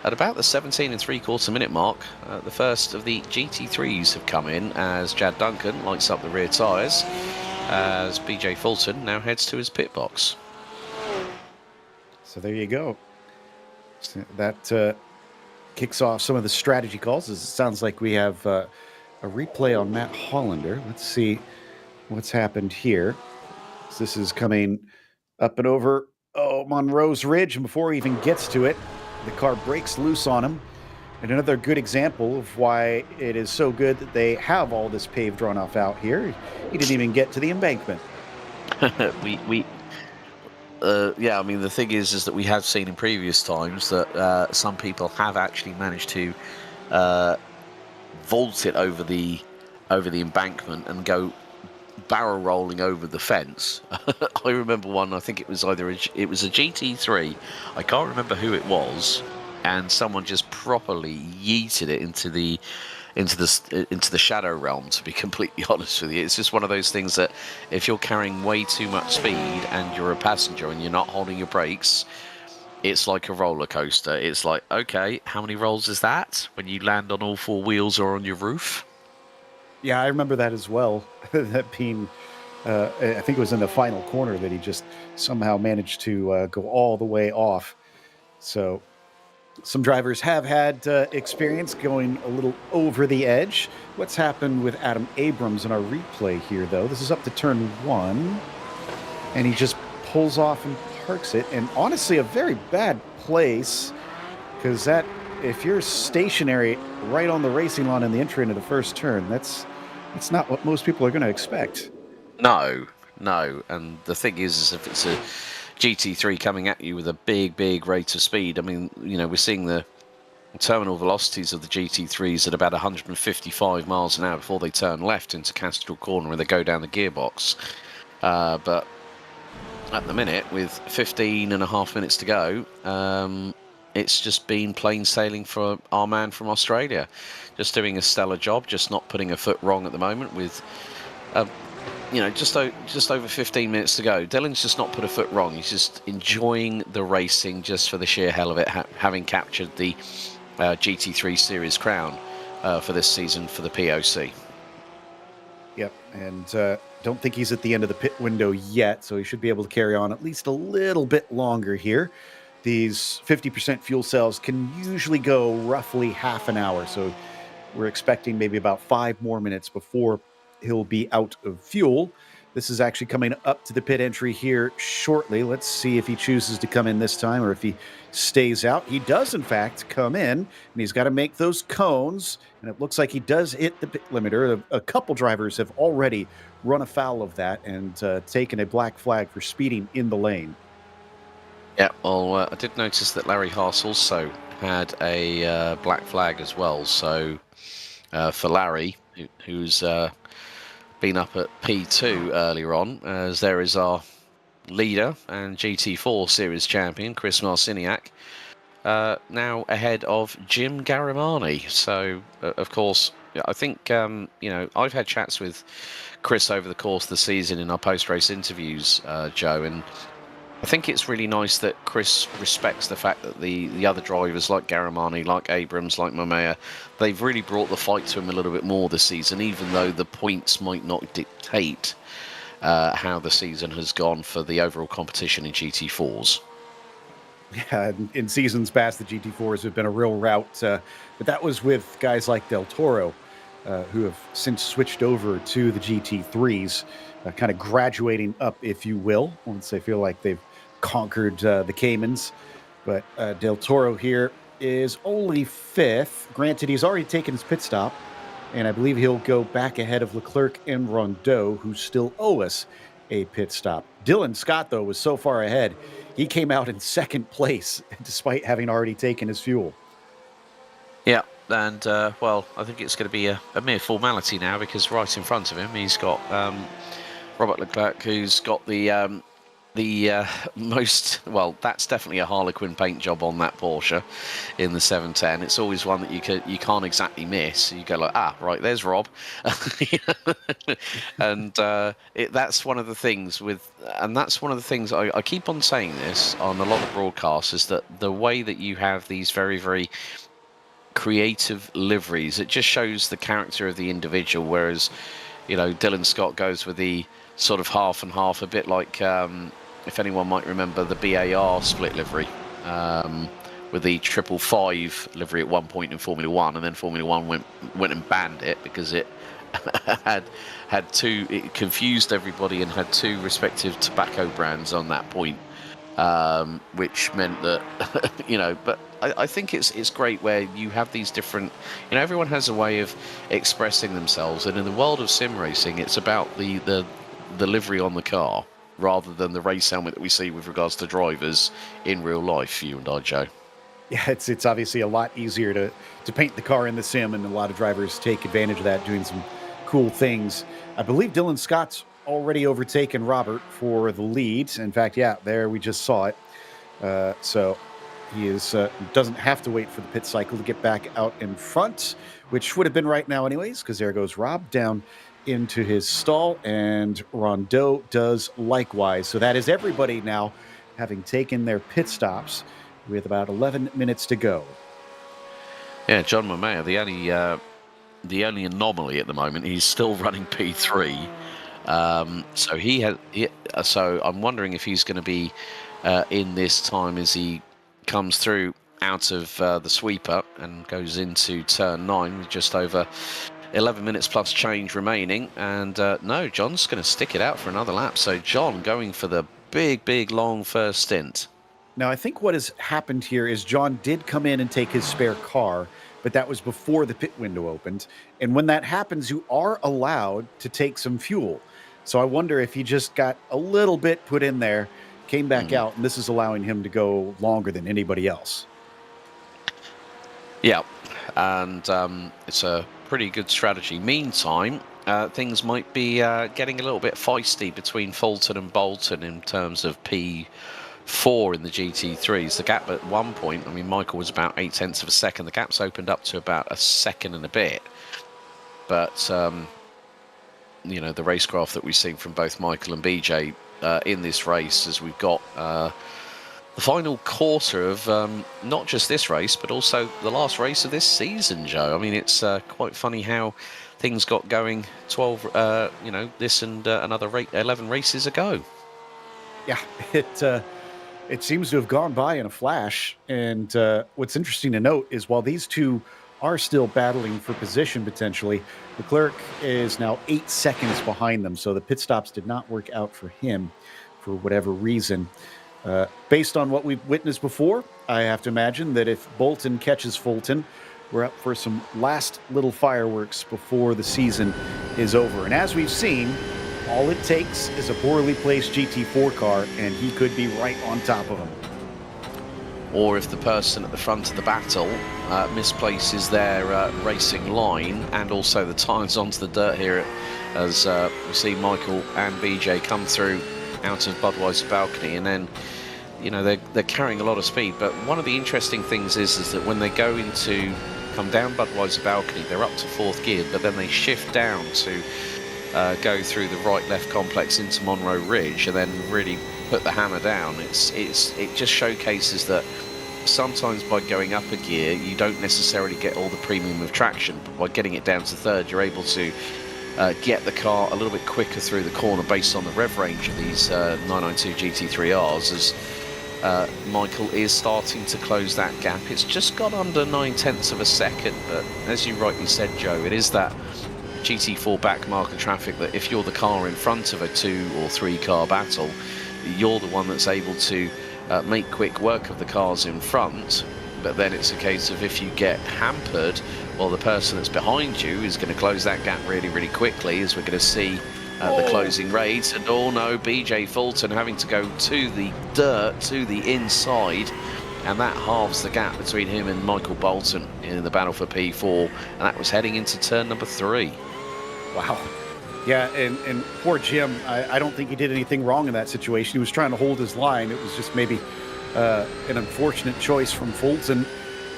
at about the 17 and 3/4 minute mark, the first of the GT3s have come in as Jad Duncan lights up the rear tyres as BJ Fulton now heads to his pit box. So there you go. So that kicks off some of the strategy calls. It sounds like we have a replay on Matt Hollander. Let's see what's happened here. So this is coming up and over Monroe's Ridge, and before he even gets to it, the car breaks loose on him. And another good example of why it is so good that they have all this paved runoff out here. He didn't even get to the embankment. Yeah, I mean, the thing is that we have seen in previous times that some people have actually managed to vault it over the embankment and go barrel rolling over the fence. I remember one. I think it was either it was a GT3. I can't remember who it was, and someone just properly yeeted it into the shadow realm. To be completely honest with you, it's just one of those things that if you're carrying way too much speed and you're a passenger and you're not holding your brakes, it's like a roller coaster. It's like, okay, how many rolls is that when you land on all 4 wheels or on your roof? Yeah, I remember that as well. That being, I think it was in the final corner that he just somehow managed to go all the way off. So some drivers have had experience going a little over the edge. What's happened with Adam Abrams in our replay here, though? This is up to turn 1, and he just pulls off and parks it. And honestly, a very bad place, because that, if you're stationary right on the racing lawn in the entry into the first turn, that's not what most people are going to expect. No. And the thing is if it's a GT3 coming at you with a big rate of speed, I mean, you know, we're seeing the terminal velocities of the GT3s at about 155 miles an hour before they turn left into Castrol Corner and they go down the gearbox. But at the minute, with 15 and a half minutes to go, it's just been plain sailing for our man from Australia. Just doing a stellar job, just not putting a foot wrong at the moment with, you know, just over 15 minutes to go. Dylan's just not put a foot wrong. He's just enjoying the racing just for the sheer hell of it, having captured the GT3 Series crown for this season for the POC. Yep, and don't think he's at the end of the pit window yet, so he should be able to carry on at least a little bit longer here. These 50% fuel cells can usually go roughly half an hour, so we're expecting maybe about 5 more minutes before he'll be out of fuel. This is actually coming up to the pit entry here shortly. Let's see if he chooses to come in this time or if he stays out. He does, in fact, come in, and he's got to make those cones, and it looks like he does hit the pit limiter. A couple drivers have already run afoul of that and taken a black flag for speeding in the lane. Yeah, well, I did notice that Larry Haas also had a black flag as well. So for Larry, who's been up at P2 earlier on, as there is our leader and GT4 Series champion, Chris Marciniak, now ahead of Jim Garamani. So, of course, I think, you know, I've had chats with Chris over the course of the season in our post-race interviews, Joe, and I think it's really nice that Chris respects the fact that the other drivers like Garamani, like Abrams, like Momea, they've really brought the fight to him a little bit more this season, even though the points might not dictate how the season has gone for the overall competition in GT4s. Yeah, in seasons past, the GT4s have been a real rout, but that was with guys like Del Toro, who have since switched over to the GT3s, kind of graduating up, if you will, once they feel like they've conquered the Caymans. But Del Toro here is only 5th. Granted, he's already taken his pit stop, and I believe he'll go back ahead of Leclerc and Rondeau, who still owe us a pit stop. Dylan Scott, though, was so far ahead, he came out in second place, despite having already taken his fuel. Yeah, and well, I think it's going to be a mere formality now, because right in front of him he's got Robert Leclerc, who's got the most, well, that's definitely a Harlequin paint job on that Porsche in the 710. It's always one that you can't exactly miss. You go like, right, there's Rob. And that's one of the things that's one of the things I keep on saying this on a lot of broadcasts, is that the way that you have these very, very creative liveries, it just shows the character of the individual, whereas, you know, Dylan Scott goes with the sort of half and half, a bit like if anyone might remember the BAR split livery, with the 555 livery at one point in Formula One, and then Formula One went and banned it because it it confused everybody and had two respective tobacco brands on that point, which meant that you know. But I think it's great where you have these different, you know, everyone has a way of expressing themselves, and in the world of sim racing, it's about the livery on the car rather than the race helmet that we see with regards to drivers in real life, you and I, Joe. Yeah, it's obviously a lot easier to paint the car in the sim, and a lot of drivers take advantage of that, doing some cool things. I believe Dylan Scott's already overtaken Robert for the lead. In fact, yeah, there we just saw it. So he doesn't have to wait for the pit cycle to get back out in front, which would have been right now anyways, because there goes Rob down into his stall, and Rondeau does likewise. So that is everybody now having taken their pit stops, with about 11 minutes to go. Yeah, John Mamea, the only anomaly at the moment, he's still running P3. So I'm wondering if he's going to be in this time as he comes through out of the sweeper and goes into turn 9 with just over 11 minutes plus change remaining. And no, John's going to stick it out for another lap. So John going for the big, long first stint. Now, I think what has happened here is John did come in and take his spare car, but that was before the pit window opened. And when that happens, you are allowed to take some fuel. So I wonder if he just got a little bit put in there, came back out, and this is allowing him to go longer than anybody else. Yeah, and it's a pretty good strategy. Meantime, things might be getting a little bit feisty between Fulton and Bolton in terms of P4 in the GT3s. The gap at one point, I mean, Michael was about 0.8 of a second. The gap's opened up to about a second and a bit. But, you know, the racecraft that we've seen from both Michael and BJ in this race, as we've got the final quarter of not just this race, but also the last race of this season, Joe. I mean, it's quite funny how things got going 12, you know, this and another 11 races ago. Yeah, it seems to have gone by in a flash. And what's interesting to note is while these two are still battling for position potentially, Leclerc is now 8 seconds behind them. So the pit stops did not work out for him for whatever reason. Based on what we've witnessed before, I have to imagine that if Bolton catches Fulton, we're up for some last little fireworks before the season is over. And as we've seen, all it takes is a poorly placed GT4 car, and he could be right on top of him. Or if the person at the front of the battle misplaces their racing line and also the tyres onto the dirt here, as we see Michael and BJ come through out of Budweiser balcony, and then, you know, they're carrying a lot of speed. But one of the interesting things is that when they come down Budweiser balcony, they're up to 4th gear, but then they shift down to go through the right-left complex into Monroe Ridge and then really put the hammer down. It just showcases that sometimes by going up a gear, you don't necessarily get all the premium of traction, but by getting it down to 3rd, you're able to get the car a little bit quicker through the corner based on the rev range of these 992 GT3Rs, as Michael is starting to close that gap. It's just got under 0.9 of a second, but as you rightly said, Joe, it is that GT4 back marker traffic that if you're the car in front of a 2 or 3 car battle, you're the one that's able to make quick work of the cars in front, but then it's a case of if you get hampered, well, the person that's behind you is going to close that gap really, really quickly, as we're going to see the closing raids. And oh no, BJ Fulton having to go to the dirt, to the inside, and that halves the gap between him and Michael Bolton in the battle for P4, and that was heading into turn number 3. Wow. Yeah, and poor Jim, I don't think he did anything wrong in that situation. He was trying to hold his line. It was just maybe an unfortunate choice from Fulton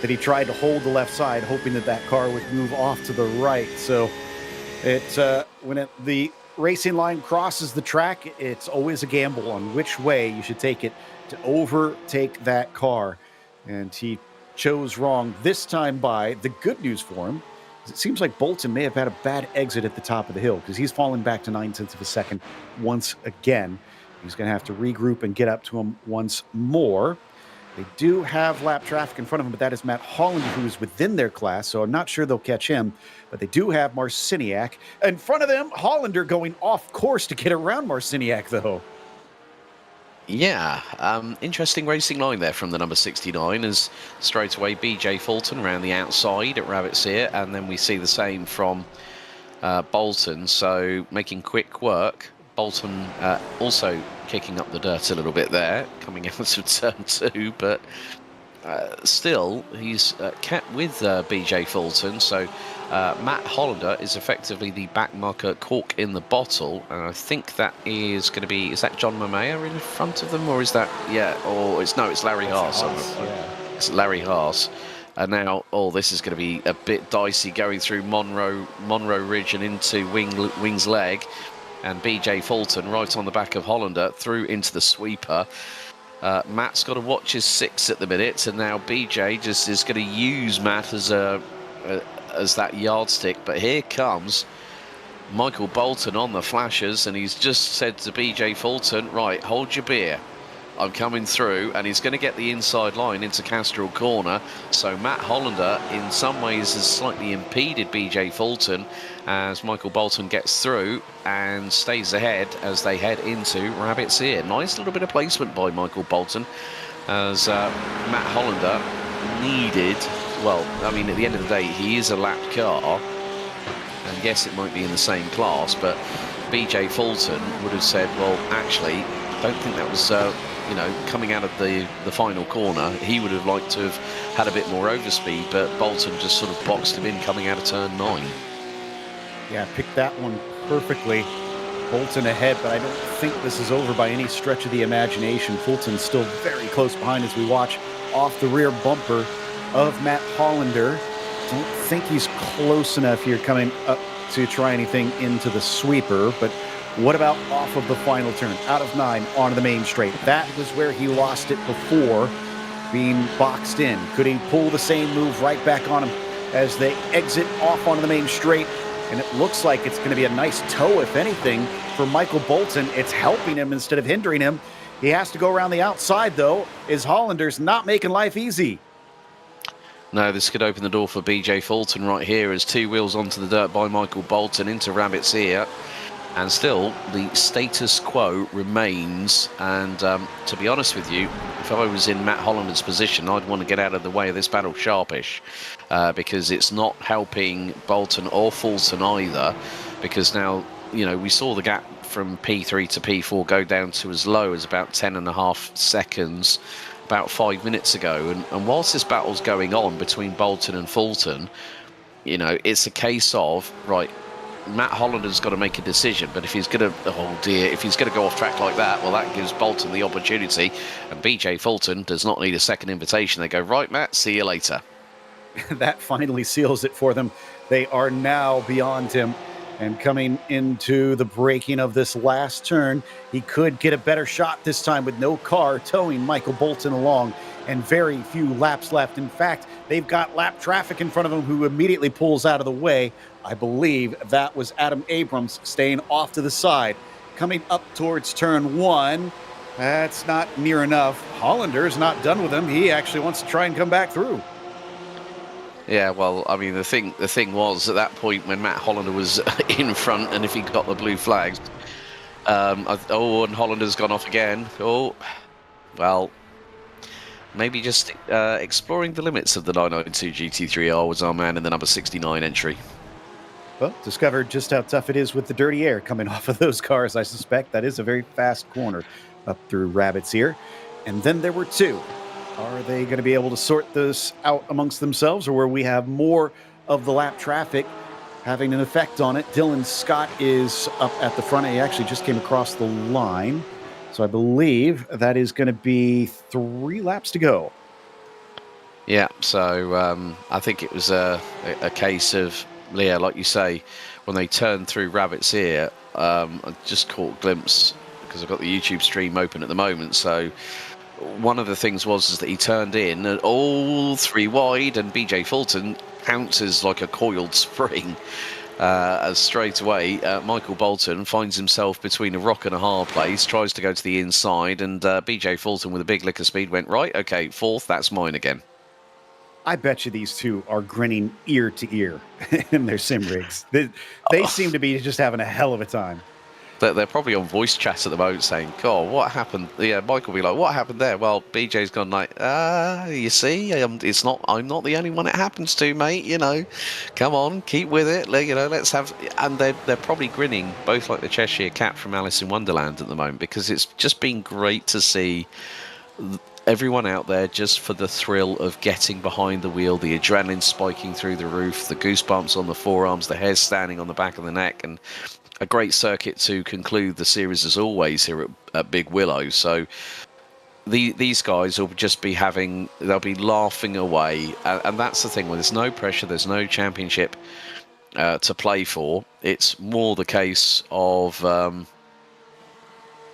that he tried to hold the left side, hoping that that car would move off to the right. So when the racing line crosses the track, it's always a gamble on which way you should take it to overtake that car. And he chose wrong this time by. The good news for him is it seems like Bolton may have had a bad exit at the top of the hill, because he's fallen back to 9/10 of a second once again. He's going to have to regroup and get up to him once more. They do have lap traffic in front of him, but that is Matt Hollander, who is within their class, so I'm not sure they'll catch him. But they do have Marciniak. In front of them, Hollander going off course to get around Marciniak, though. Yeah, interesting racing line there from the number 69, as straight away BJ Fulton around the outside at Rabbit's Ear, and then we see the same from Bolton, so making quick work. Bolton also kicking up the dirt a little bit there, coming out of turn 2, but still he's kept with BJ Fulton, so Matt Hollander is effectively the backmarker cork in the bottle, and I think that is going to be, is that John Mamea in front of them, or is that, it's Larry Haas. Yeah. It's Larry Haas. And now, this is going to be a bit dicey going through Monroe Ridge and into Wings Leg. And BJ Fulton right on the back of Hollander through into the sweeper. Matt's got to watch his 6 at the minute, and now BJ just is going to use Matt as that yardstick. But here comes Michael Bolton on the flashers, and he's just said to BJ Fulton, right, hold your beer, I'm coming through, and he's going to get the inside line into Castrol Corner. So Matt Hollander in some ways has slightly impeded BJ Fulton as Michael Bolton gets through and stays ahead as they head into Rabbit's Ear. Nice little bit of placement by Michael Bolton, as Matt Hollander needed, well, I mean, at the end of the day, he is a lapped car, and yes, it might be in the same class, but BJ Fulton would have said, well, actually, I don't think that was coming out of the final corner. He would have liked to have had a bit more overspeed, but Bolton just sort of boxed him in coming out of turn 9. Yeah, picked that one perfectly. Bolton ahead, but I don't think this is over by any stretch of the imagination. Fulton's still very close behind as we watch off the rear bumper of Matt Hollander. Don't think he's close enough here coming up to try anything into the sweeper, but what about off of the final turn, out of 9 onto the main straight? That was where he lost it before, being boxed in. Could he pull the same move right back on him as they exit off onto the main straight? And it looks like it's going to be a nice tow, if anything, for Michael Bolton. It's helping him instead of hindering him. He has to go around the outside, though, as Hollander's not making life easy. No, this could open the door for BJ Fulton right here, as 2 wheels onto the dirt by Michael Bolton into Rabbit's Ear. And still, the status quo remains. And to be honest with you, if I was in Matt Hollander's position, I'd want to get out of the way of this battle sharpish, because it's not helping Bolton or Fulton either. Because now, we saw the gap from P3 to P4 go down to as low as about 10.5 seconds about 5 minutes ago. And whilst this battle's going on between Bolton and Fulton, it's a case of, right, Matt Hollander's got to make a decision, but if he's going to, if he's going to go off track like that, well, that gives Bolton the opportunity, and BJ Fulton does not need a second invitation. They go, right, Matt, see you later. That finally seals it for them. They are now beyond him, and coming into the braking of this last turn, he could get a better shot this time with no car towing Michael Bolton along, and very few laps left. In fact, they've got lap traffic in front of him, who immediately pulls out of the way. I believe that was Adam Abrams staying off to the side. Coming up towards turn 1, that's not near enough. Hollander's not done with him. He actually wants to try and come back through. Yeah, well, I mean, the thing was, at that point when Matt Hollander was in front, and if he got the blue flags, and Hollander's gone off again. Oh, well, maybe just exploring the limits of the 992 GT3R was our man in the number 69 entry. Well, discovered just how tough it is with the dirty air coming off of those cars, I suspect. That is a very fast corner up through Rabbit's Ear. And then there were two. Are they going to be able to sort this out amongst themselves, or will we have more of the lap traffic having an effect on it? Dylan Scott is up at the front. He actually just came across the line. So I believe that is going to be 3 laps to go. Yeah, so I think it was a case of, Leah, like you say, when they turned through Rabbit's Ear, I just caught a glimpse, because I've got the YouTube stream open at the moment, so one of the things was that he turned in and all 3 wide, and BJ Fulton pounces like a coiled spring. As straight away, Michael Bolton finds himself between a rock and a hard place, tries to go to the inside, and BJ Fulton with a big lick of speed went, right, okay, 4th, that's mine again. I bet you these two are grinning ear to ear in their sim rigs. They seem to be just having a hell of a time. They're probably on voice chat at the moment saying, God, what happened? Yeah, Mike will be like, what happened there? Well, BJ's gone like, you see, I'm not the only one it happens to, mate, you know. Come on, keep with it, you know, let's have... And they're probably grinning, both like the Cheshire Cat from Alice in Wonderland at the moment, because it's just been great to see everyone out there just for the thrill of getting behind the wheel, the adrenaline spiking through the roof, the goosebumps on the forearms, the hairs standing on the back of the neck, and a great circuit to conclude the series as always here at Big Willow. So these guys will just be they'll be laughing away, and that's the thing, when there's no pressure, there's no championship to play for. It's more the case of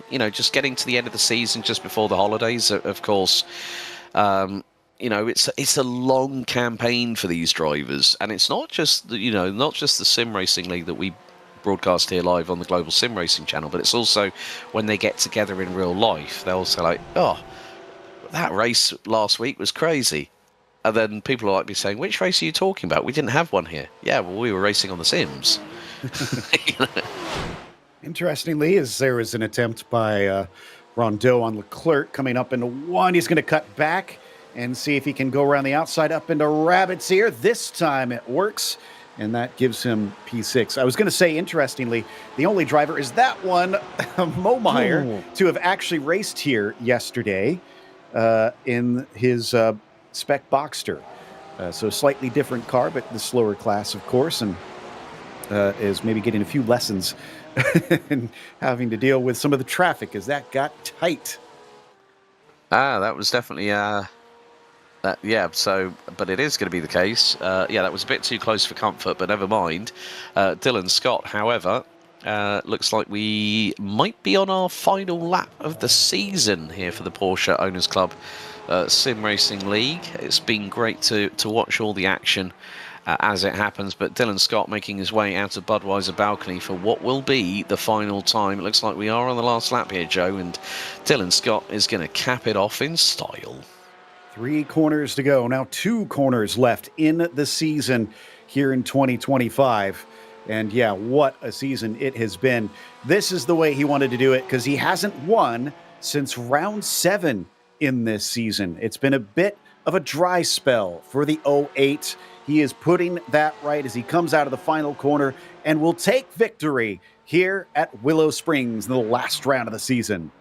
you know, just getting to the end of the season just before the holidays. Of course, you know, it's a long campaign for these drivers, and it's not just the Sim Racing League that we broadcast here live on the Global Sim Racing Channel, but it's also when they get together in real life. They'll say like, oh, that race last week was crazy, and then people will like be saying, which race are you talking about? We didn't have one here. Yeah, well, we were racing on the Sims. You know? Interestingly, as there was an attempt by Rondeau on Leclerc coming up into 1, he's going to cut back and see if he can go around the outside up into Rabbit's Ear. This time it works, and that gives him P6. I was going to say, interestingly, the only driver is that one, Momeyer, to have actually raced here yesterday in his spec Boxster. So slightly different car, but the slower class, of course, and is maybe getting a few lessons and having to deal with some of the traffic as that got tight. That was definitely yeah, so, but it is going to be the case. Yeah, that was a bit too close for comfort, but never mind. Dylan Scott, however, looks like we might be on our final lap of the season here for the Porsche Owners Club Sim Racing League. It's been great to watch all the action as it happens, but Dylan Scott making his way out of Budweiser balcony for what will be the final time. It looks like we are on the last lap here, Joe, and Dylan Scott is going to cap it off in style. 3 corners to go. Now 2 corners left in the season here in 2025. And yeah, what a season it has been. This is the way he wanted to do it, because he hasn't won since round 7 in this season. It's been a bit of a dry spell for the 08. He is putting that right as he comes out of the final corner and will take victory here at Willow Springs in the last round of the season.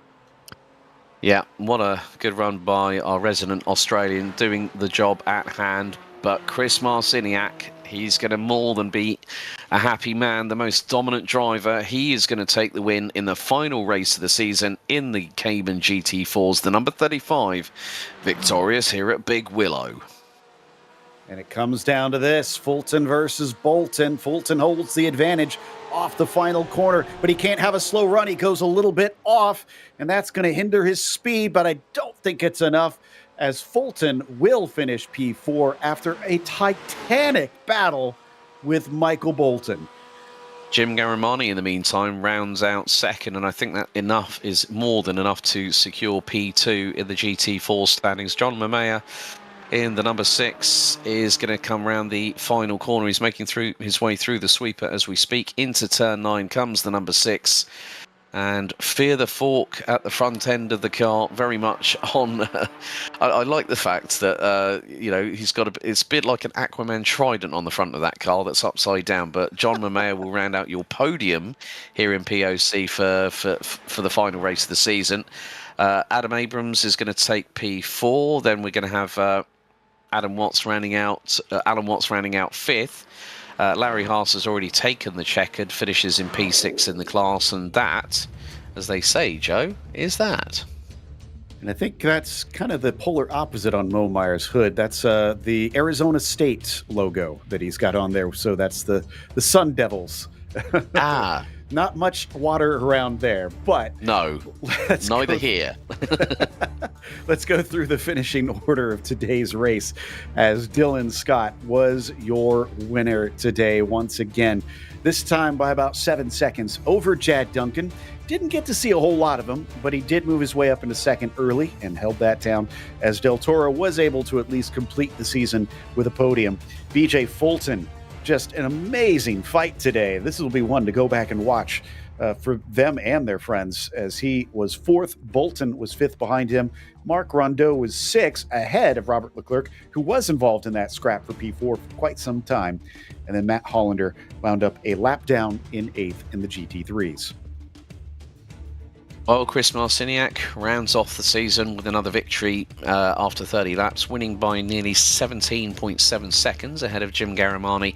Yeah, what a good run by our resident Australian, doing the job at hand. But Chris Marciniak, he's going to more than be a happy man, the most dominant driver. He is going to take the win in the final race of the season in the Cayman GT4s, the number 35, victorious here at Big Willow. And it comes down to this, Fulton versus Bolton. Fulton holds the advantage off the final corner, but he can't have a slow run. He goes a little bit off, and that's going to hinder his speed, but I don't think it's enough, as Fulton will finish P4 after a titanic battle with Michael Bolton. Jim Garamani, in the meantime, rounds out second, and I think that enough is more than enough to secure P2 in the GT4 standings. John Mamea in the number 6 is going to come round the final corner. He's making his way through the sweeper as we speak. Into turn 9 comes the number 6. and Fear the Fork at the front end of the car, very much on. I like the fact that he's got it's a bit like an Aquaman trident on the front of that car that's upside down. But John Mamea will round out your podium here in POC for the final race of the season. Adam Abrams is going to take P4. Then we're going to have Alan Watts rounding out fifth. Larry Haas has already taken the checkered, finishes in P6 in the class, and that, as they say, Joe, is that. And I think that's kind of the polar opposite on Mo Meyer's hood. That's the Arizona State logo that he's got on there. So that's the Sun Devils. Not much water around there, but no, neither here. Let's go through the finishing order of today's race, as Dylan Scott was your winner today once again. This time by about 7 seconds over Jad Duncan. Didn't get to see a whole lot of him, but he did move his way up into second early and held that down, as Del Toro was able to at least complete the season with a podium. BJ Fulton, just an amazing fight today. This will be one to go back and watch for them and their friends, as he was fourth. Bolton was fifth behind him. Mark Rondeau was sixth ahead of Robert Leclerc, who was involved in that scrap for P4 for quite some time. And then Matt Hollander wound up a lap down in eighth in the GT3s. Well, Chris Marciniak rounds off the season with another victory after 30 laps, winning by nearly 17.7 seconds ahead of Jim Garamani.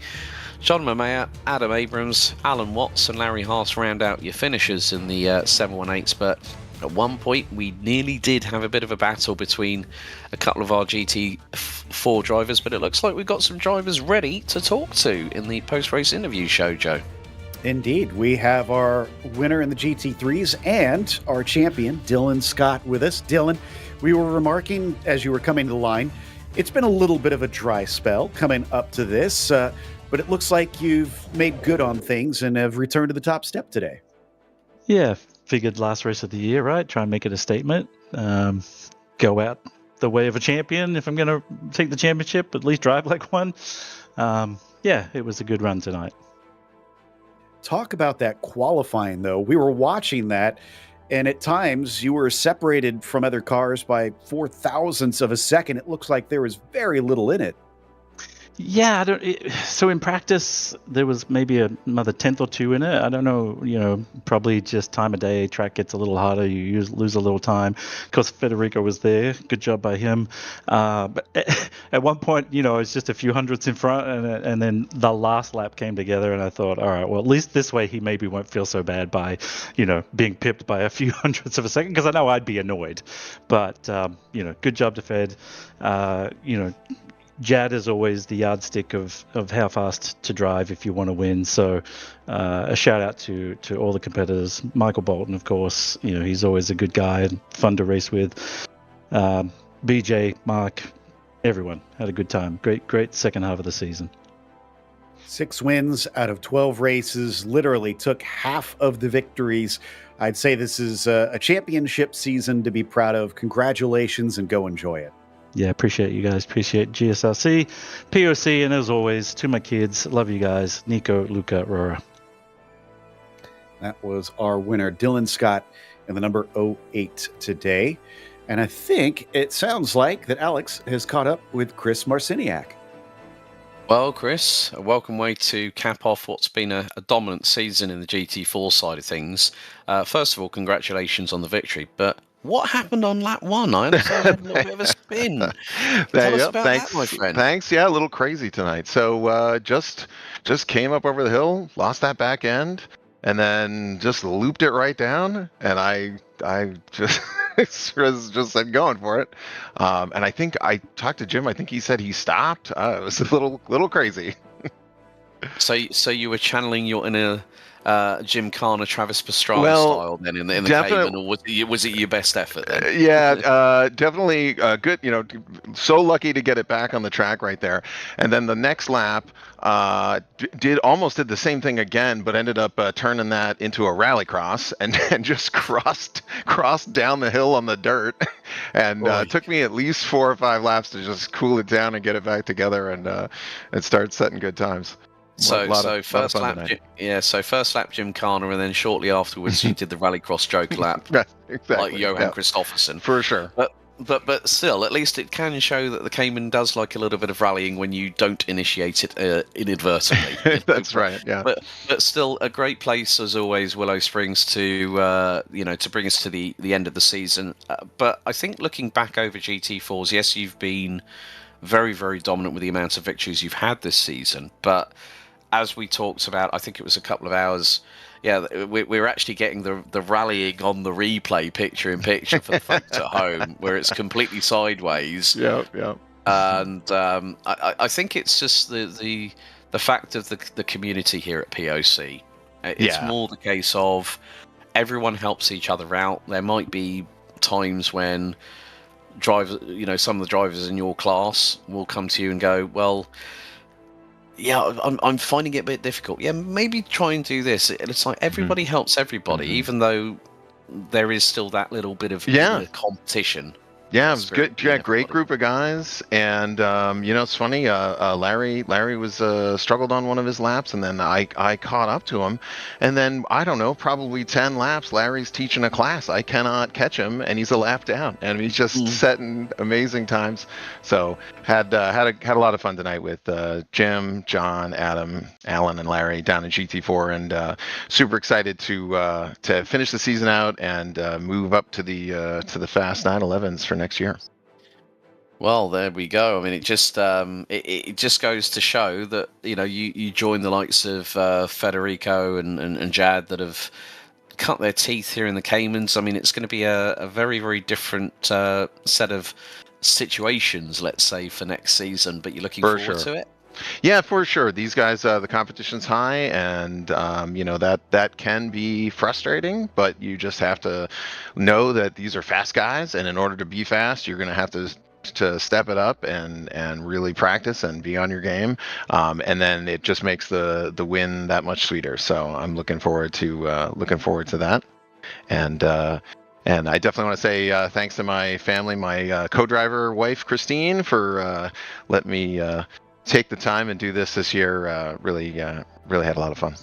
John Mamea, Adam Abrams, Alan Watts and Larry Haas round out your finishers in the 718s, but at one point we nearly did have a bit of a battle between a couple of our GT4 drivers, but it looks like we've got some drivers ready to talk to in the post-race interview show, Joe. Indeed, we have our winner in the GT3s and our champion, Dylan Scott, with us. Dylan, we were remarking as you were coming to the line, it's been a little bit of a dry spell coming up to this, but it looks like you've made good on things and have returned to the top step today. Yeah, figured last race of the year, right? Try and make it a statement. Go out the way of a champion. If I'm going to take the championship, at least drive like one. Yeah, it was a good run tonight. Talk about that qualifying, though. We were watching that, and at times you were separated from other cars by 0.004 of a second. It looks like there was very little in it. Yeah, so in practice, there was maybe another tenth or two in it. I don't know, probably just time of day, track gets a little harder, you lose a little time. Of course, Federico was there. Good job by him. But at one point, it's just a few hundredths in front, and then the last lap came together, and I thought, all right, well, at least this way he maybe won't feel so bad by, being pipped by a few hundredths of a second, because I know I'd be annoyed. But, good job to Fed. Jad is always the yardstick of how fast to drive if you want to win. So a shout out to all the competitors. Michael Bolton, of course, he's always a good guy and fun to race with. BJ, Mark, everyone had a good time. Great second half of the season. 6 wins out of 12 races, literally took half of the victories. I'd say this is a championship season to be proud of. Congratulations, and go enjoy it. Yeah, appreciate you guys. Appreciate GSRC, POC, and as always, to my kids, love you guys. Nico, Luca, Rora. That was our winner, Dylan Scott, in the number 08 today. And I think it sounds like that Alex has caught up with Chris Marciniak. Well, Chris, a welcome way to cap off what's been a dominant season in the GT4 side of things. First of all, congratulations on the victory, but what happened on lap 1? I understand you had a little bit of a spin. Tell us about that, my friend. Thanks. Yeah, a little crazy tonight. So just came up over the hill, lost that back end, and then just looped it right down. And I just was just going for it. And I think I talked to Jim. I think he said he stopped. It was a little crazy. So you were channeling your inner Jim Carner, Travis Pastrana style then in the Cayman, or was it your best effort then? Yeah, definitely good. So lucky to get it back on the track right there. And then the next lap did the same thing again, but ended up turning that into a rallycross and just crossed down the hill on the dirt. And took me at least 4 or 5 laps to just cool it down and get it back together and start setting good times. So first lap, so first lap Gymkhana, and then shortly afterwards you did the Rallycross joke lap, exactly, like Johan Christoffersen. For sure. But still, at least it can show that the Cayman does like a little bit of rallying when you don't initiate it inadvertently. That's right. Yeah. But still, a great place as always, Willow Springs, to to bring us to the end of the season. But I think looking back over GT4s, yes, you've been very, very dominant with the amount of victories you've had this season. But as we talked about, I think it was a couple of hours. Yeah, we're actually getting the rallying on the replay picture in picture for the folks at home, where it's completely sideways. Yeah. And I think it's just the fact of the community here at POC. It's more the case of everyone helps each other out. There might be times when drivers, some of the drivers in your class will come to you and go, well, yeah, I'm finding it a bit difficult. Yeah, maybe try and do this. And it's like everybody helps everybody, even though there is still that little bit of competition. Yeah, it was good. Yeah, great group of guys, and it's funny. Larry was struggled on one of his laps, and then I caught up to him, and then I don't know, probably 10 laps. Larry's teaching a class. I cannot catch him, and he's a lap down, and he's just setting amazing times. So had a lot of fun tonight with Jim, John, Adam, Alan, and Larry down in GT4, and super excited to finish the season out and move up to the fast 911s for next year. Well, there we go. I mean, it just goes to show that you join the likes of Federico and Jad that have cut their teeth here in the Caymans. I mean, it's going to be a very, very different set of situations, let's say, for next season. But you're looking forward to it. Yeah, for sure. These guys, the competition's high, and that can be frustrating. But you just have to know that these are fast guys, and in order to be fast, you're going to have to step it up and really practice and be on your game. And then it just makes the win that much sweeter. So I'm looking forward to that. And I definitely want to say thanks to my family, my co-driver wife Christine, for letting me take the time and do this year. Really had a lot of fun.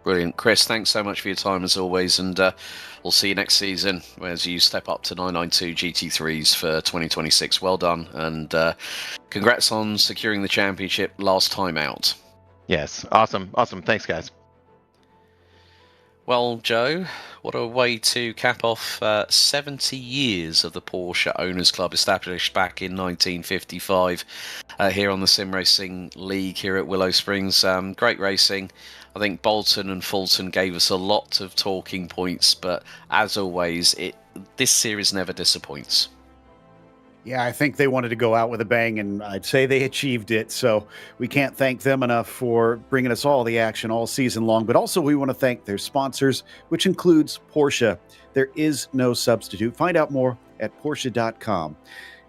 Brilliant. Chris, thanks so much for your time as always, and we'll see you next season as you step up to 992 GT3s for 2026. Well done, and congrats on securing the championship last time out. Yes, awesome. Thanks, guys. Well, Joe, what a way to cap off 70 years of the Porsche Owners Club, established back in 1955 here on the Sim Racing League here at Willow Springs. Great racing. I think Bolton and Fulton gave us a lot of talking points, but as always, this series never disappoints. Yeah, I think they wanted to go out with a bang, and I'd say they achieved it. So we can't thank them enough for bringing us all the action all season long. But also we want to thank their sponsors, which includes Porsche. There is no substitute. Find out more at Porsche.com.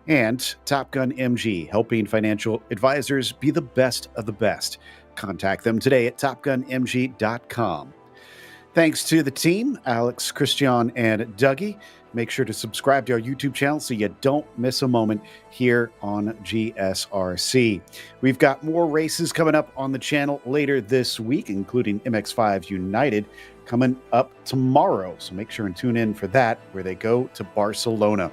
And Top Gun MG, helping financial advisors be the best of the best. Contact them today at TopGunMG.com. Thanks to the team, Alex, Christian, and Dougie. Make sure to subscribe to our YouTube channel so you don't miss a moment here on GSRC. We've got more races coming up on the channel later this week, including MX5 United coming up tomorrow. So make sure and tune in for that, where they go to Barcelona.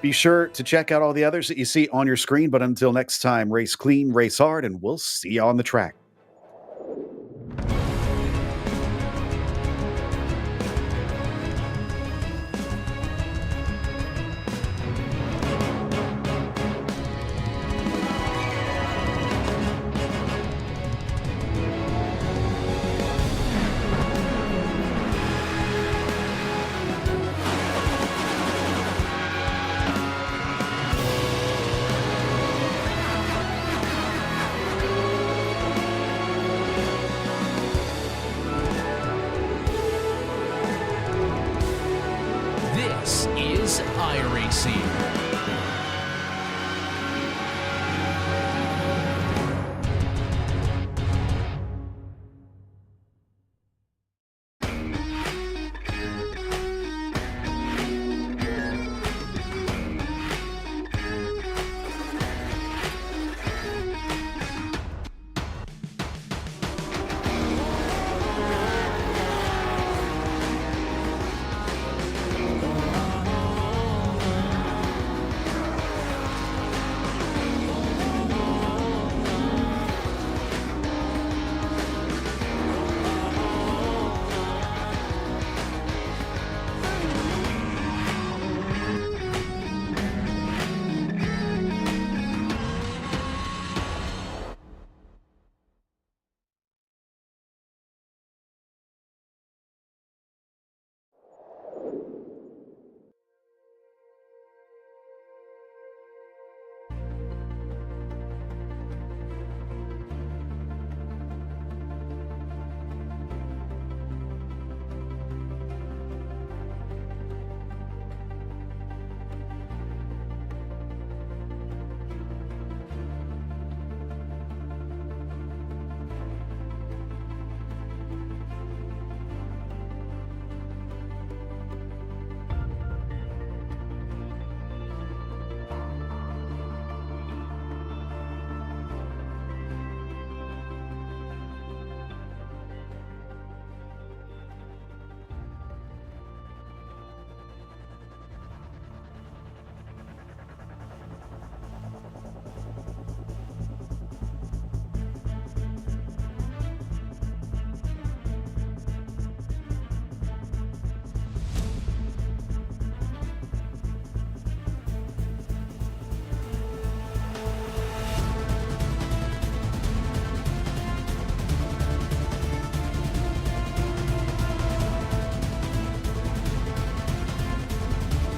Be sure to check out all the others that you see on your screen. But until next time, race clean, race hard, and we'll see you on the track.